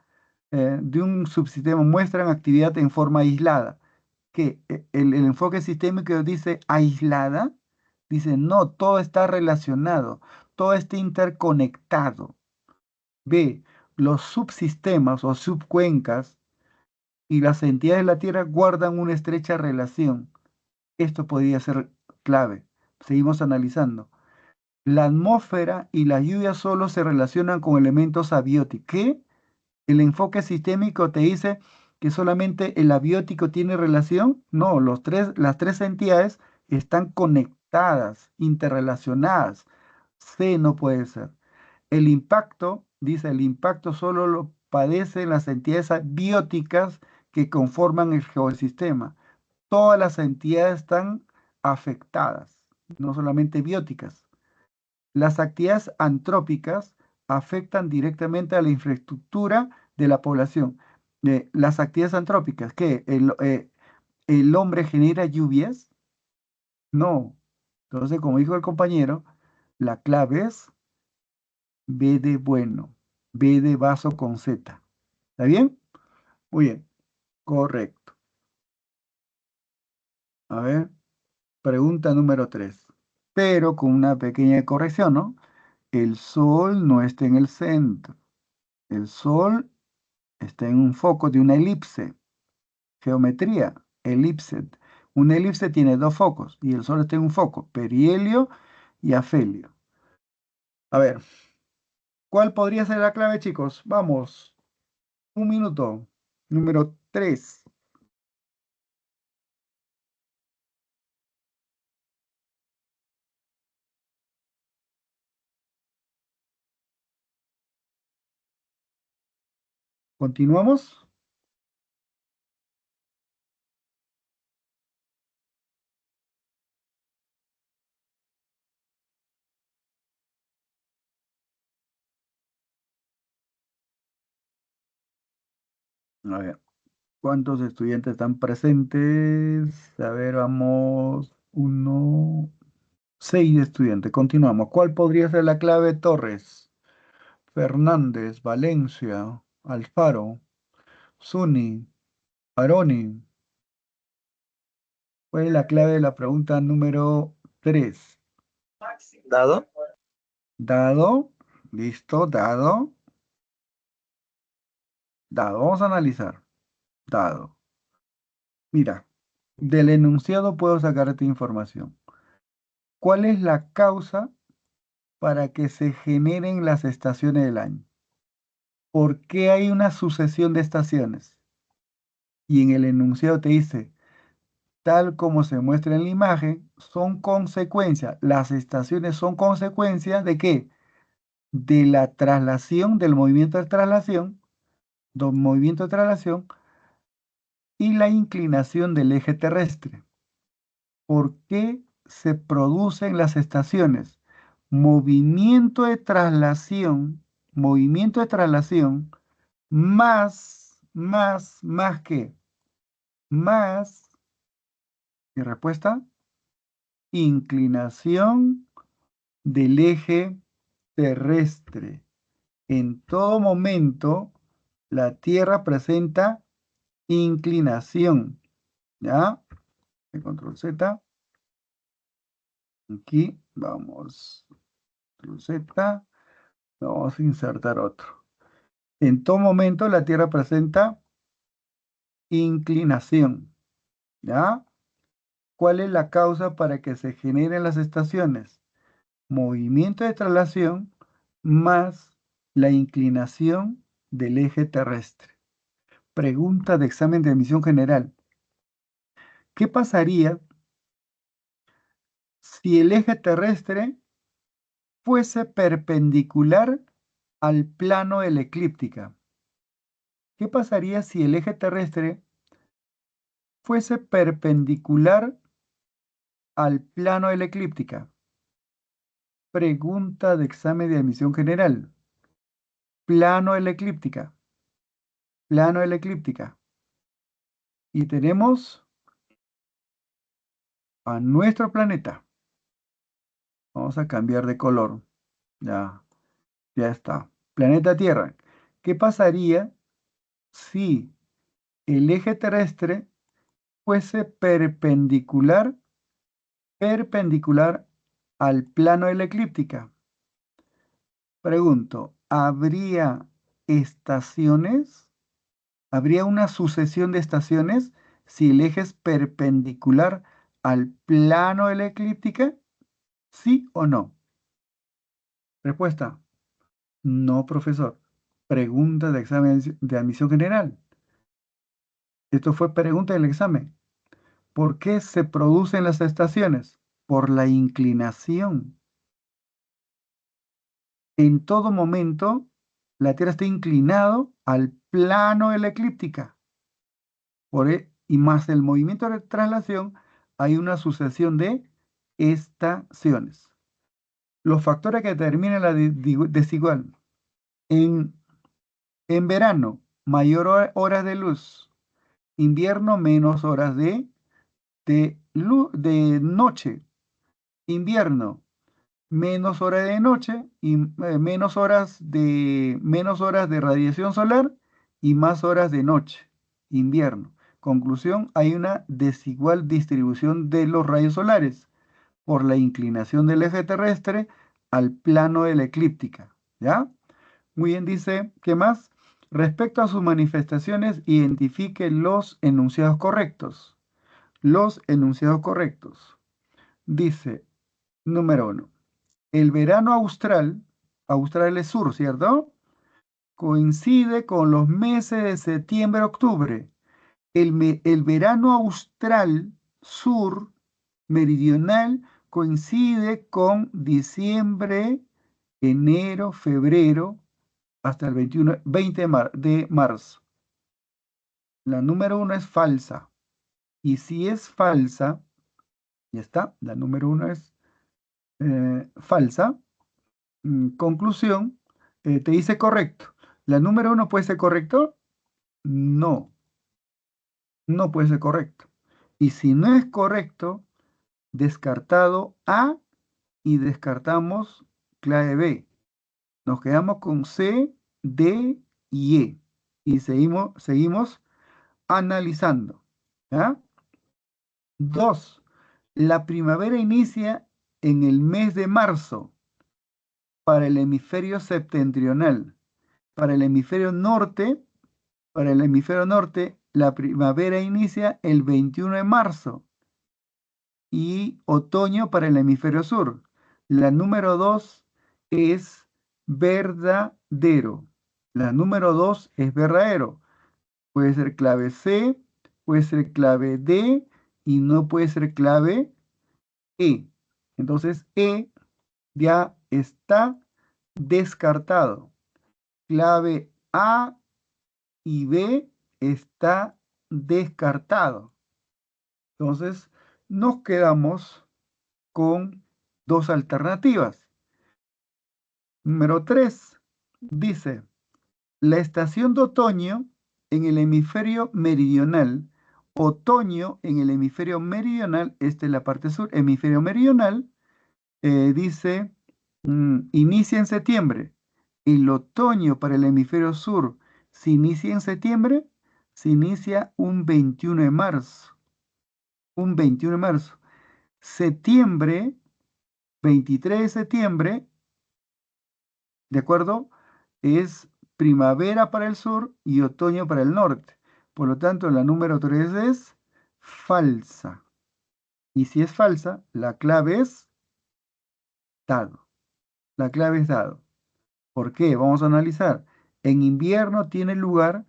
muestran actividad en forma aislada. Que el enfoque sistémico dice aislada, dice no, todo está relacionado, todo está interconectado. B, los subsistemas o subcuencas y las entidades de la Tierra guardan una estrecha relación. Esto podría ser clave. Seguimos analizando. La atmósfera y la lluvia solo se relacionan con elementos abióticos. ¿Qué? El enfoque sistémico te dice que solamente el abiótico tiene relación. No, las tres entidades están conectadas, interrelacionadas. C no puede ser. El impacto, dice, el impacto solo lo padecen las entidades abióticas que conforman el geosistema. Todas las entidades están afectadas, no solamente bióticas. Las actividades antrópicas afectan directamente a la infraestructura de la población. Las actividades antrópicas, ¿qué? ¿El hombre genera lluvias? No. Entonces, como dijo el compañero, la clave es B de bueno, B de vaso con Z. ¿Está bien? Muy bien, correcto. A ver, pregunta número 3. Pero con una pequeña corrección, ¿no? El Sol no está en el centro. El Sol está en un foco de una elipse. Geometría, elipse. Una elipse tiene dos focos y el Sol está en un foco, perihelio y afelio. A ver, ¿cuál podría ser la clave, chicos? Vamos, un minuto. Número 3. ¿Continuamos? A ver, ¿cuántos estudiantes están presentes? A ver, vamos. 6 estudiantes. Continuamos. ¿Cuál podría ser la clave, Torres? Fernández, Valencia, Alfaro, Zuni, Aroni. ¿Cuál es la clave de la pregunta número 3? ¿Dado? Dado. Listo, dado. Dado. Vamos a analizar. Dado. Mira, del enunciado puedo sacarte información. ¿Cuál es la causa para que se generen las estaciones del año? ¿Por qué hay una sucesión de estaciones? Y en el enunciado te dice, tal como se muestra en la imagen, son consecuencias. Las estaciones son consecuencias ¿de qué? De la traslación, del movimiento de traslación, y la inclinación del eje terrestre. ¿Por qué se producen las estaciones? Movimiento de traslación, más que, más, mi respuesta, inclinación del eje terrestre. En todo momento, la Tierra presenta inclinación. ¿Ya? Control Z. Aquí vamos. Control Z. Vamos a insertar otro. En todo momento, la Tierra presenta inclinación. ¿Ya? ¿Cuál es la causa para que se generen las estaciones? Movimiento de traslación más la inclinación del eje terrestre. Pregunta de examen de admisión general. ¿Qué pasaría si el eje terrestre fuese perpendicular al plano de la eclíptica? ¿Qué pasaría si el eje terrestre fuese perpendicular al plano de la eclíptica? Pregunta de examen de admisión general. Plano de la eclíptica. Plano de la eclíptica. Y tenemos a nuestro planeta. Vamos a cambiar de color. Ya está. Planeta Tierra. ¿Qué pasaría si el eje terrestre fuese perpendicular al plano de la eclíptica? Pregunto, ¿habría estaciones? ¿Habría una sucesión de estaciones si el eje es perpendicular al plano de la eclíptica? ¿Sí o no? Respuesta, no, profesor. Pregunta de examen de admisión general. Esto fue pregunta del examen. ¿Por qué se producen las estaciones? Por la inclinación. En todo momento, la Tierra está inclinado al plano de la eclíptica. Y más el movimiento de traslación, hay una sucesión de estaciones. Los factores que determinan la desigual. En verano, mayor horas de luz. Invierno, menos horas de noche. Invierno, menos horas de noche y menos horas de radiación solar y más horas de noche. Invierno. Conclusión, hay una desigual distribución de los rayos solares por la inclinación del eje terrestre al plano de la eclíptica. ¿Ya? Muy bien, dice, ¿qué más? Respecto a sus manifestaciones, identifique los enunciados correctos. Los enunciados correctos. Dice, número 1. El verano austral es sur, ¿cierto? Coincide con los meses de septiembre-octubre. El verano austral sur meridional coincide con diciembre, enero, febrero, hasta el 20 de marzo. La número 1 es falsa. Y si es falsa, ya está, la número 1 es falsa. Conclusión, te dice correcto. ¿La número 1 puede ser correcto? No, no puede ser correcto. Y si no es correcto, descartado A y descartamos clave B. Nos quedamos con C, D y E. Y seguimos analizando. ¿Ya? 2. La primavera inicia en el mes de marzo para el hemisferio septentrional. Para el hemisferio norte, la primavera inicia el 21 de marzo y otoño para el hemisferio sur. La número 2 es verdadero. La número 2 es verdadero. Puede ser clave C, puede ser clave D y no puede ser clave E. Entonces E ya está descartado. Clave A y B está descartado. Entonces nos quedamos con dos alternativas. Número 3 dice, la estación de otoño en el hemisferio meridional, otoño en el hemisferio meridional, esta es la parte sur, hemisferio meridional, dice, inicia en septiembre. El otoño para el hemisferio sur se inicia en septiembre, se inicia un 21 de marzo. Un 21 de marzo. Septiembre, 23 de septiembre, ¿de acuerdo? Es primavera para el sur y otoño para el norte. Por lo tanto, la número 3 es falsa. Y si es falsa, la clave es dado. La clave es dado. ¿Por qué? Vamos a analizar. En invierno tiene lugar,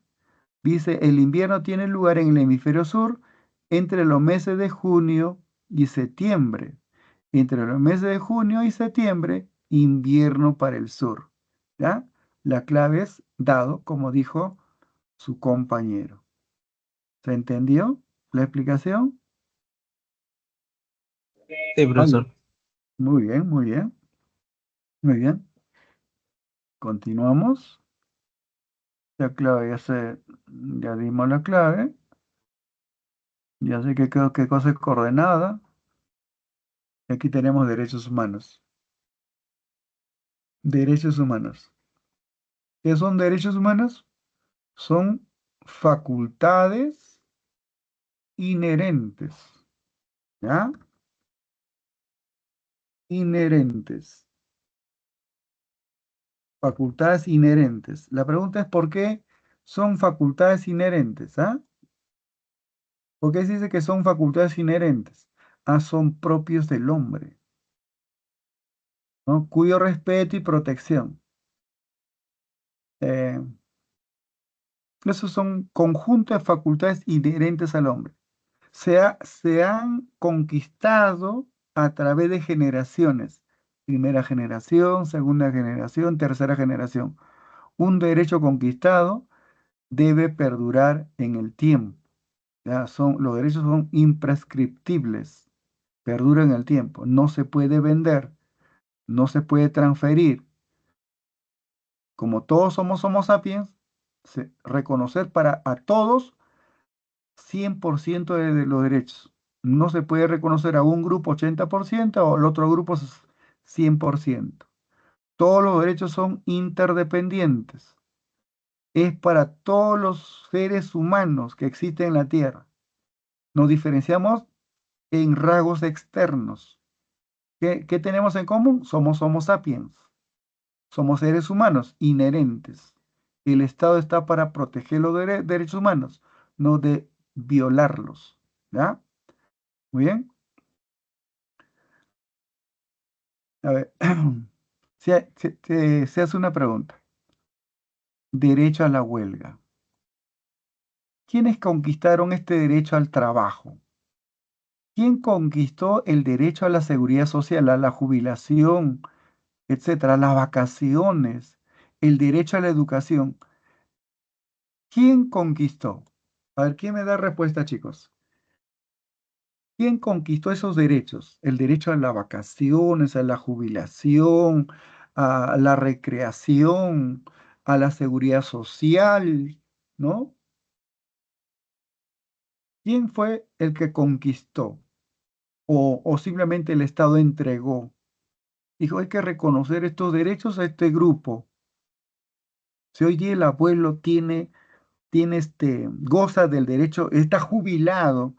dice, el invierno tiene lugar en el hemisferio sur entre los meses de junio y septiembre. Entre los meses de junio y septiembre, invierno para el sur. ¿Ya? La clave es dado, como dijo su compañero. ¿Se entendió la explicación? Sí, profesor. Muy bien, muy bien. Muy bien. Continuamos. La clave ya dimos la clave. Ya sé qué cosa es coordenada. Aquí tenemos derechos humanos. Derechos humanos. ¿Qué son derechos humanos? Son facultades inherentes. ¿Ya? Inherentes. Facultades inherentes. La pregunta es ¿por qué son facultades inherentes? ¿Ah? ¿Por qué se dice que son facultades inherentes? Ah, son propios del hombre, ¿no? Cuyo respeto y protección. Eh, Esos son conjuntos de facultades inherentes al hombre. Se han conquistado a través de generaciones. Primera generación, segunda generación, tercera generación. Un derecho conquistado debe perdurar en el tiempo. ¿Ya? Los derechos son imprescriptibles, perduran en el tiempo. No se puede vender, no se puede transferir. Como todos somos Homo sapiens, reconocer para a todos 100% de los derechos. No se puede reconocer a un grupo 80% o al otro grupo 100%. Todos los derechos son interdependientes. Es para todos los seres humanos que existen en la Tierra. Nos diferenciamos en rasgos externos. ¿Qué tenemos en común? Somos Homo sapiens. Somos seres humanos inherentes. El Estado está para proteger los derechos humanos, no de violarlos. ¿Ya? Muy bien. A ver, se hace una pregunta. Derecho a la huelga. ¿Quiénes conquistaron este derecho al trabajo? ¿Quién conquistó el derecho a la seguridad social, a la jubilación, etcétera, a las vacaciones, el derecho a la educación? ¿Quién conquistó? A ver, ¿quién me da respuesta, chicos? ¿Quién conquistó esos derechos? El derecho a las vacaciones, a la jubilación, a la recreación, a la seguridad social, ¿no? ¿Quién fue el que conquistó? O simplemente el Estado entregó. Dijo, hay que reconocer estos derechos a este grupo. Si hoy día el abuelo goza del derecho, está jubilado,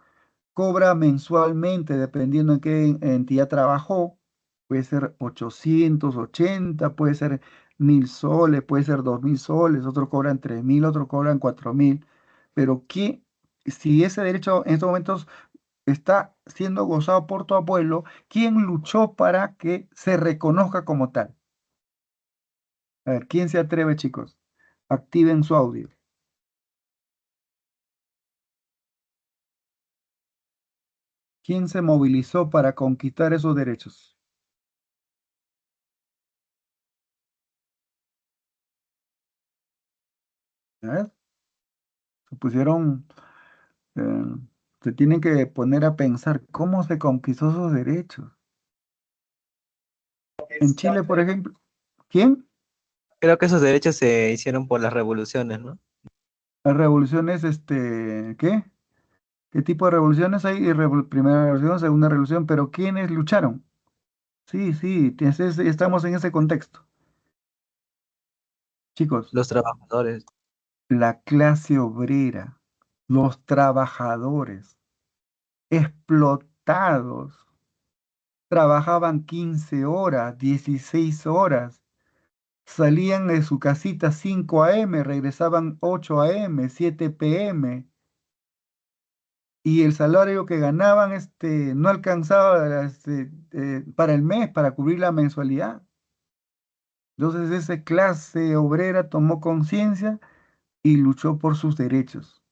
cobra mensualmente, dependiendo en qué entidad trabajó, puede ser 880, puede ser 1000 soles, puede ser 2000 soles, otros cobran 3000, otros cobran 4000, pero si ese derecho en estos momentos está siendo gozado por tu abuelo, ¿quién luchó para que se reconozca como tal? A ver, ¿quién se atreve, chicos? Activen su audio. ¿Quién se movilizó para conquistar esos derechos? ¿Eh? Se pusieron, eh, se tienen que poner a pensar cómo se conquistó esos derechos. En Chile, por ejemplo, ¿quién? Creo que esos derechos se hicieron por las revoluciones, ¿no? Las revoluciones, ¿qué? ¿Qué tipo de revoluciones hay? Primera revolución, segunda revolución, pero ¿quiénes lucharon? Sí, sí, estamos en ese contexto. Chicos, Los trabajadores. la clase obrera, los trabajadores, explotados, trabajaban 15 horas, 16 horas, salían de su casita 5 a.m., regresaban 8 a.m., 7 p.m., y el salario que ganaban no alcanzaba para el mes, para cubrir la mensualidad. Entonces esa clase obrera tomó conciencia y luchó por sus derechos.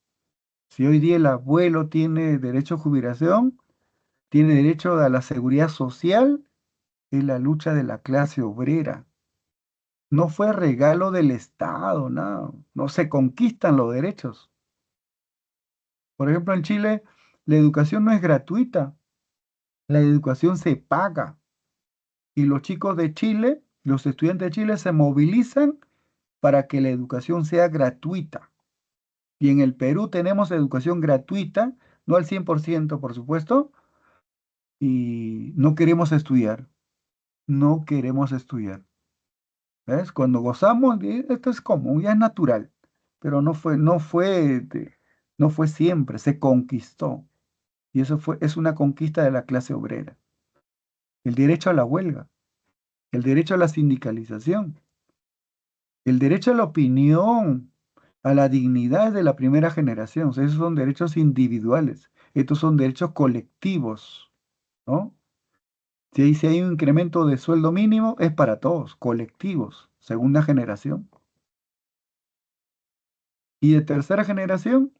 Si hoy día el abuelo tiene derecho a jubilación, tiene derecho a la seguridad social, es la lucha de la clase obrera. No fue regalo del Estado, no se conquistan los derechos. Por ejemplo, en Chile, la educación no es gratuita, la educación se paga. Y los chicos de Chile, los estudiantes de Chile se movilizan para que la educación sea gratuita. Y en el Perú tenemos educación gratuita, no al 100%, por supuesto, y no queremos estudiar, no queremos estudiar. ¿Ves? Cuando gozamos, esto es común, ya es natural, pero no fue siempre, se conquistó. Y eso es una conquista de la clase obrera. El derecho a la huelga, el derecho a la sindicalización, el derecho a la opinión, a la dignidad de la primera generación. O sea, esos son derechos individuales. Estos son derechos colectivos, ¿no? Si hay un incremento de sueldo mínimo, es para todos, colectivos, segunda generación. Y de tercera generación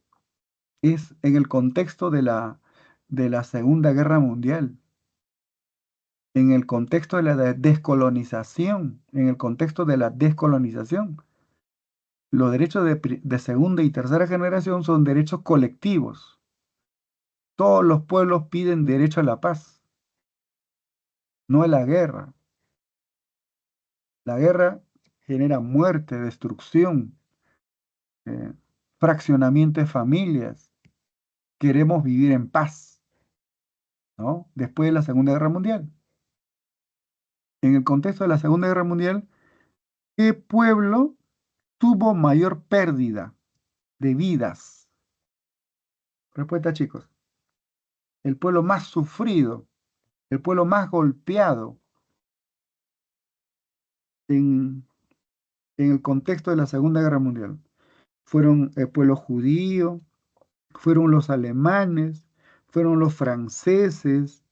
es en el contexto de la Segunda Guerra Mundial, en el contexto de la descolonización, en el contexto de la descolonización. Los derechos de segunda y tercera generación son derechos colectivos. Todos los pueblos piden derecho a la paz, no a la guerra. La guerra genera muerte, destrucción, eh, fraccionamiento de familias. Queremos vivir en paz, ¿no? Después de la Segunda Guerra Mundial. En el contexto de la Segunda Guerra Mundial, ¿qué pueblo tuvo mayor pérdida de vidas? Respuesta, chicos. El pueblo más sufrido, el pueblo más golpeado en, en el contexto de la Segunda Guerra Mundial. Fueron el pueblo judío, fueron los alemanes, fueron los franceses,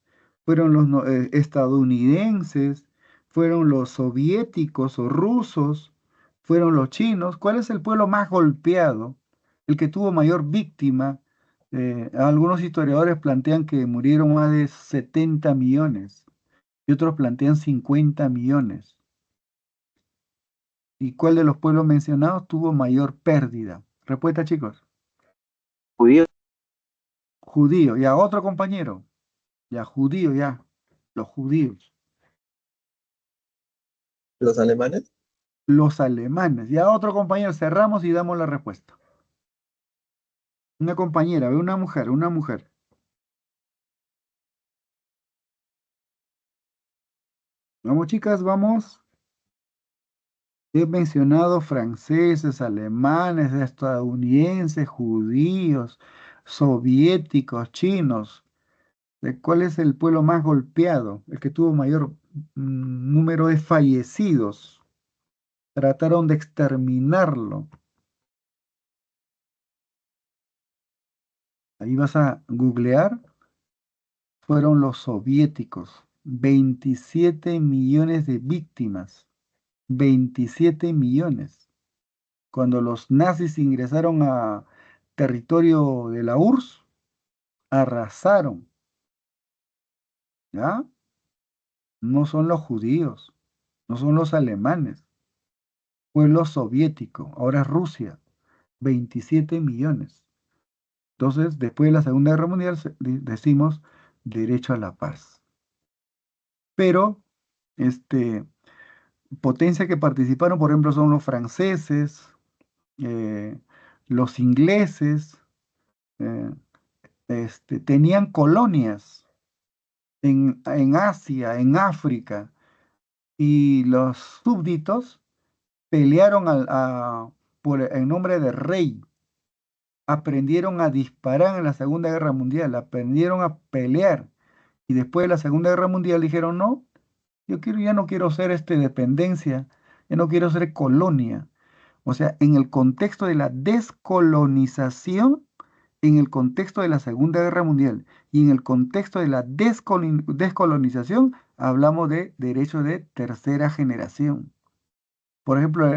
fueron los estadounidenses, fueron los soviéticos o rusos, fueron los chinos. ¿Cuál es el pueblo más golpeado? El que tuvo mayor víctima. Algunos historiadores plantean que murieron más de 70 millones y otros plantean 50 millones. ¿Y cuál de los pueblos mencionados tuvo mayor pérdida? Respuesta, chicos. Judíos. Judío, ya otro compañero. Ya, judío, ya. Los judíos. ¿Los alemanes? Los alemanes. Ya otro compañero. Cerramos y damos la respuesta. Una compañera, ve una mujer, una mujer. Vamos, chicas, vamos. He mencionado franceses, alemanes, estadounidenses, judíos, soviéticos, chinos. ¿Cuál es el pueblo más golpeado? El que tuvo mayor número de fallecidos. Trataron de exterminarlo. Ahí vas a googlear. Fueron los soviéticos. 27 millones de víctimas. 27 millones. Cuando los nazis ingresaron a territorio de la URSS, arrasaron. ¿Ya? No son los judíos, no son los alemanes. Pueblo soviético, ahora es Rusia. 27 millones. Entonces, después de la Segunda Guerra Mundial, decimos derecho a la paz. Pero, potencias que participaron, por ejemplo, son los franceses, eh, los ingleses, eh, tenían colonias en Asia, en África, y los súbditos pelearon en nombre del rey. Aprendieron a disparar en la Segunda Guerra Mundial, aprendieron a pelear. Y después de la Segunda Guerra Mundial dijeron, no, ya no quiero ser dependencia, ya no quiero ser colonia. O sea, en el contexto de la descolonización, en el contexto de la Segunda Guerra Mundial y en el contexto de la descolonización, hablamos de derechos de tercera generación. Por ejemplo,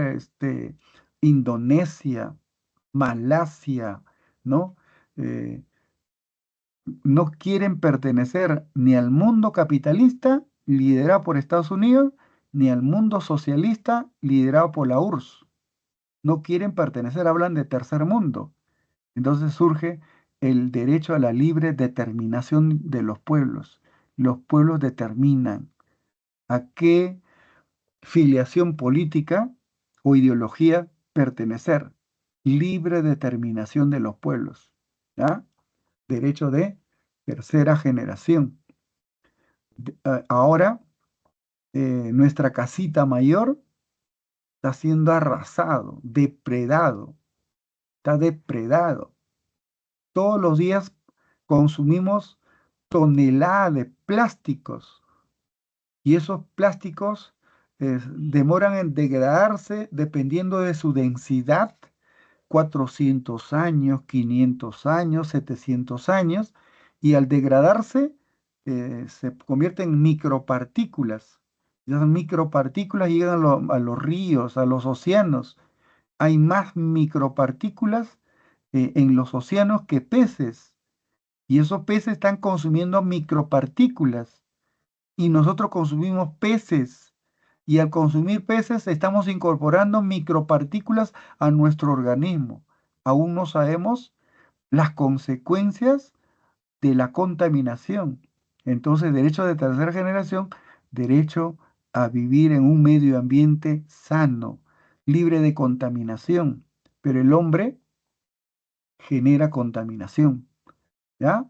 Indonesia, Malasia, ¿no? no quieren pertenecer ni al mundo capitalista, liderado por Estados Unidos, ni al mundo socialista, liderado por la URSS. No quieren pertenecer, hablan de tercer mundo. Entonces surge el derecho a la libre determinación de los pueblos. Los pueblos determinan a qué filiación política o ideología pertenecer. Libre determinación de los pueblos. ¿Ya? Derecho de tercera generación. Ahora, nuestra casita mayor está siendo arrasado, depredado, está depredado. Todos los días consumimos toneladas de plásticos y esos plásticos demoran en degradarse dependiendo de su densidad, 400 años, 500 años, 700 años, y al degradarse se convierten en micropartículas. Y esas micropartículas llegan a los ríos, a los océanos. Hay más micropartículas en los océanos que peces. Y esos peces están consumiendo micropartículas. Y nosotros consumimos peces. Y al consumir peces estamos incorporando micropartículas a nuestro organismo. Aún no sabemos las consecuencias de la contaminación. Entonces, derecho de tercera generación, derecho a vivir en un medio ambiente sano, libre de contaminación. Pero el hombre genera contaminación, ¿ya?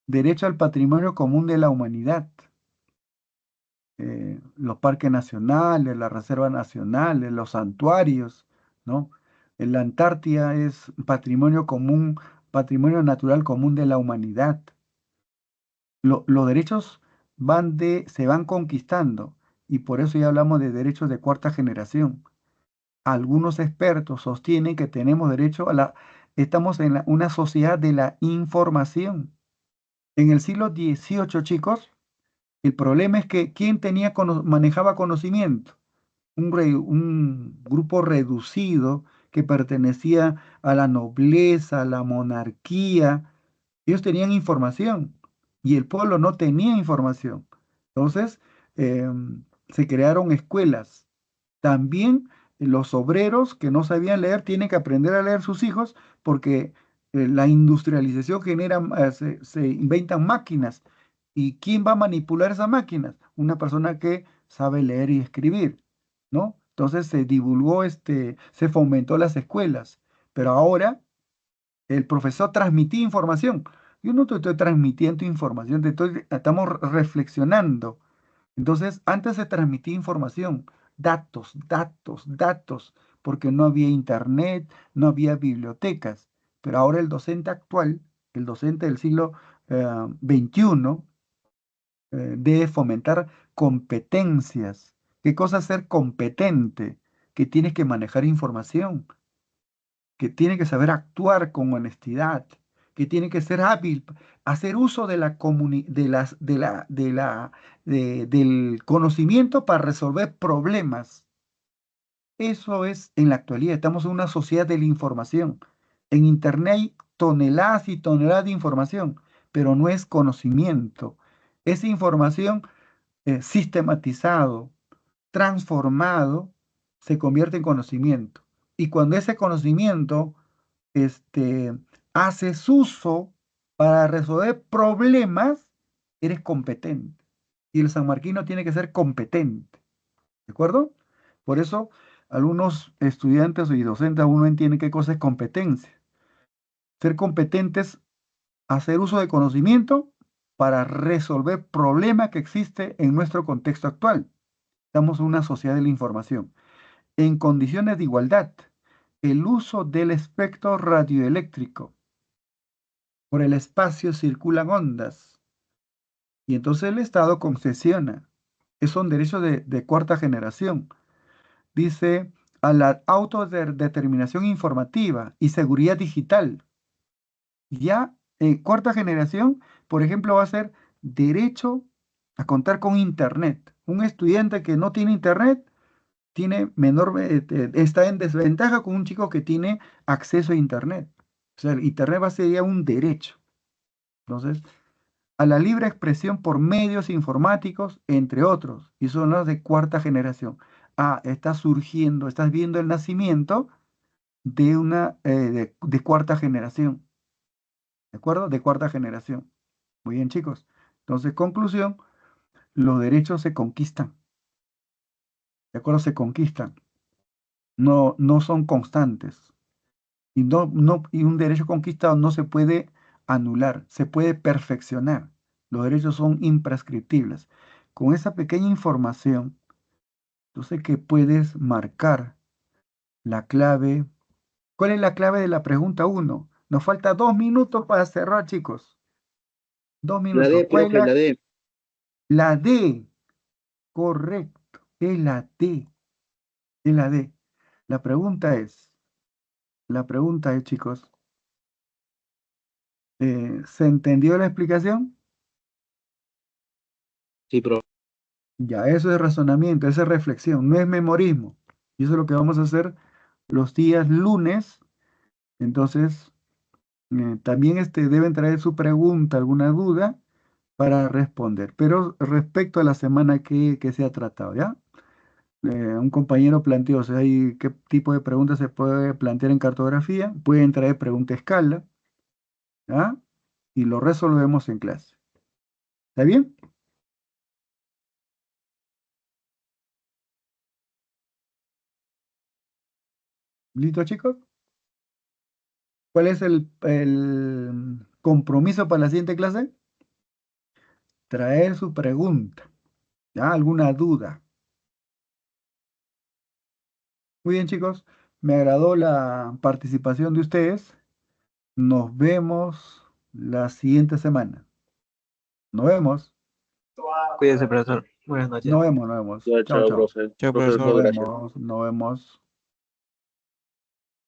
Derecho al patrimonio común de la humanidad. Los parques nacionales, las reservas nacionales, los santuarios, ¿no? La Antártida es patrimonio común, patrimonio natural común de la humanidad. Los derechos se van conquistando y por eso ya hablamos de derechos de cuarta generación. Algunos expertos sostienen que tenemos derecho estamos en una sociedad de la información. En el siglo XVIII, chicos, el problema es que ¿quién manejaba conocimiento? Un grupo reducido que pertenecía a la nobleza, a la monarquía. Ellos tenían información y el pueblo no tenía información. Entonces, se crearon escuelas. También los obreros que no sabían leer tienen que aprender a leer sus hijos porque la industrialización genera, se inventan máquinas. ¿Y quién va a manipular esas máquinas? Una persona que sabe leer y escribir, ¿no? Entonces se divulgó, se fomentó las escuelas, pero ahora el profesor transmitía información. Yo no te estoy transmitiendo información, estamos reflexionando. Entonces, antes se transmitía información, datos, datos, datos, porque no había internet, no había bibliotecas. Pero ahora el docente actual, el docente del siglo XXI, debe fomentar competencias. ¿Qué cosa es ser competente? Que tienes que manejar información, que tiene que saber actuar con honestidad, que tiene que ser hábil, hacer uso de del conocimiento para resolver problemas. Eso es en la actualidad. Estamos en una sociedad de la información. En Internet hay toneladas y toneladas de información, pero no es conocimiento. Es información sistematizado, transformado, se convierte en conocimiento. Y cuando ese conocimiento haces uso para resolver problemas, eres competente. Y el sanmarquino tiene que ser competente. ¿De acuerdo? Por eso, algunos estudiantes y docentes aún no entienden qué cosa es competencia. Ser competentes, hacer uso de conocimiento para resolver problemas que existen en nuestro contexto actual. Estamos en una sociedad de la información. En condiciones de igualdad, el uso del espectro radioeléctrico. Por el espacio circulan ondas. Y entonces el Estado concesiona. Son derechos de cuarta generación. Dice a la autodeterminación informativa y seguridad digital. Ya en cuarta generación, por ejemplo, va a ser derecho a contar con Internet. Un estudiante que no tiene Internet está en desventaja con un chico que tiene acceso a Internet. O sea, el Internet va a ser ya un derecho, Entonces, a la libre expresión por medios informáticos, entre otros, y son las de cuarta generación. Está surgiendo, estás viendo el nacimiento de una de cuarta generación, ¿de acuerdo? De cuarta generación. Muy bien, chicos. Entonces, conclusión, los derechos se conquistan, ¿de acuerdo? Se conquistan, no son constantes. Y un derecho conquistado no se puede anular, se puede perfeccionar. Los derechos son imprescriptibles. Con esa pequeña información, yo sé que puedes marcar la clave. ¿Cuál es la clave de la pregunta 1? Nos falta 2 minutos para cerrar, chicos. 2 minutos. ¿Cuál es profe, la D. la D? Correcto, es la D. Es la D. La pregunta es, chicos, ¿se entendió la explicación? Sí, profe. Ya, eso es razonamiento, eso es reflexión, no es memorismo. Y eso es lo que vamos a hacer los días lunes. Entonces, también deben traer su pregunta, alguna duda para responder. Pero respecto a la semana que se ha tratado, ¿ya? Un compañero planteó, o sea, ¿qué tipo de preguntas se puede plantear en cartografía? Pueden traer pregunta escala, ¿ya? Y lo resolvemos en clase. ¿Está bien? ¿Listo, chicos? ¿Cuál es el compromiso para la siguiente clase? Traer su pregunta, ¿ya? ¿Alguna duda? Muy bien, chicos. Me agradó la participación de ustedes. Nos vemos la siguiente semana. Nos vemos. Cuídense, profesor. Buenas noches. Nos vemos, nos vemos. Ya, Chao, chao, chao. profe. Chao, Profe, Nos profesor. gracias. vemos, nos vemos.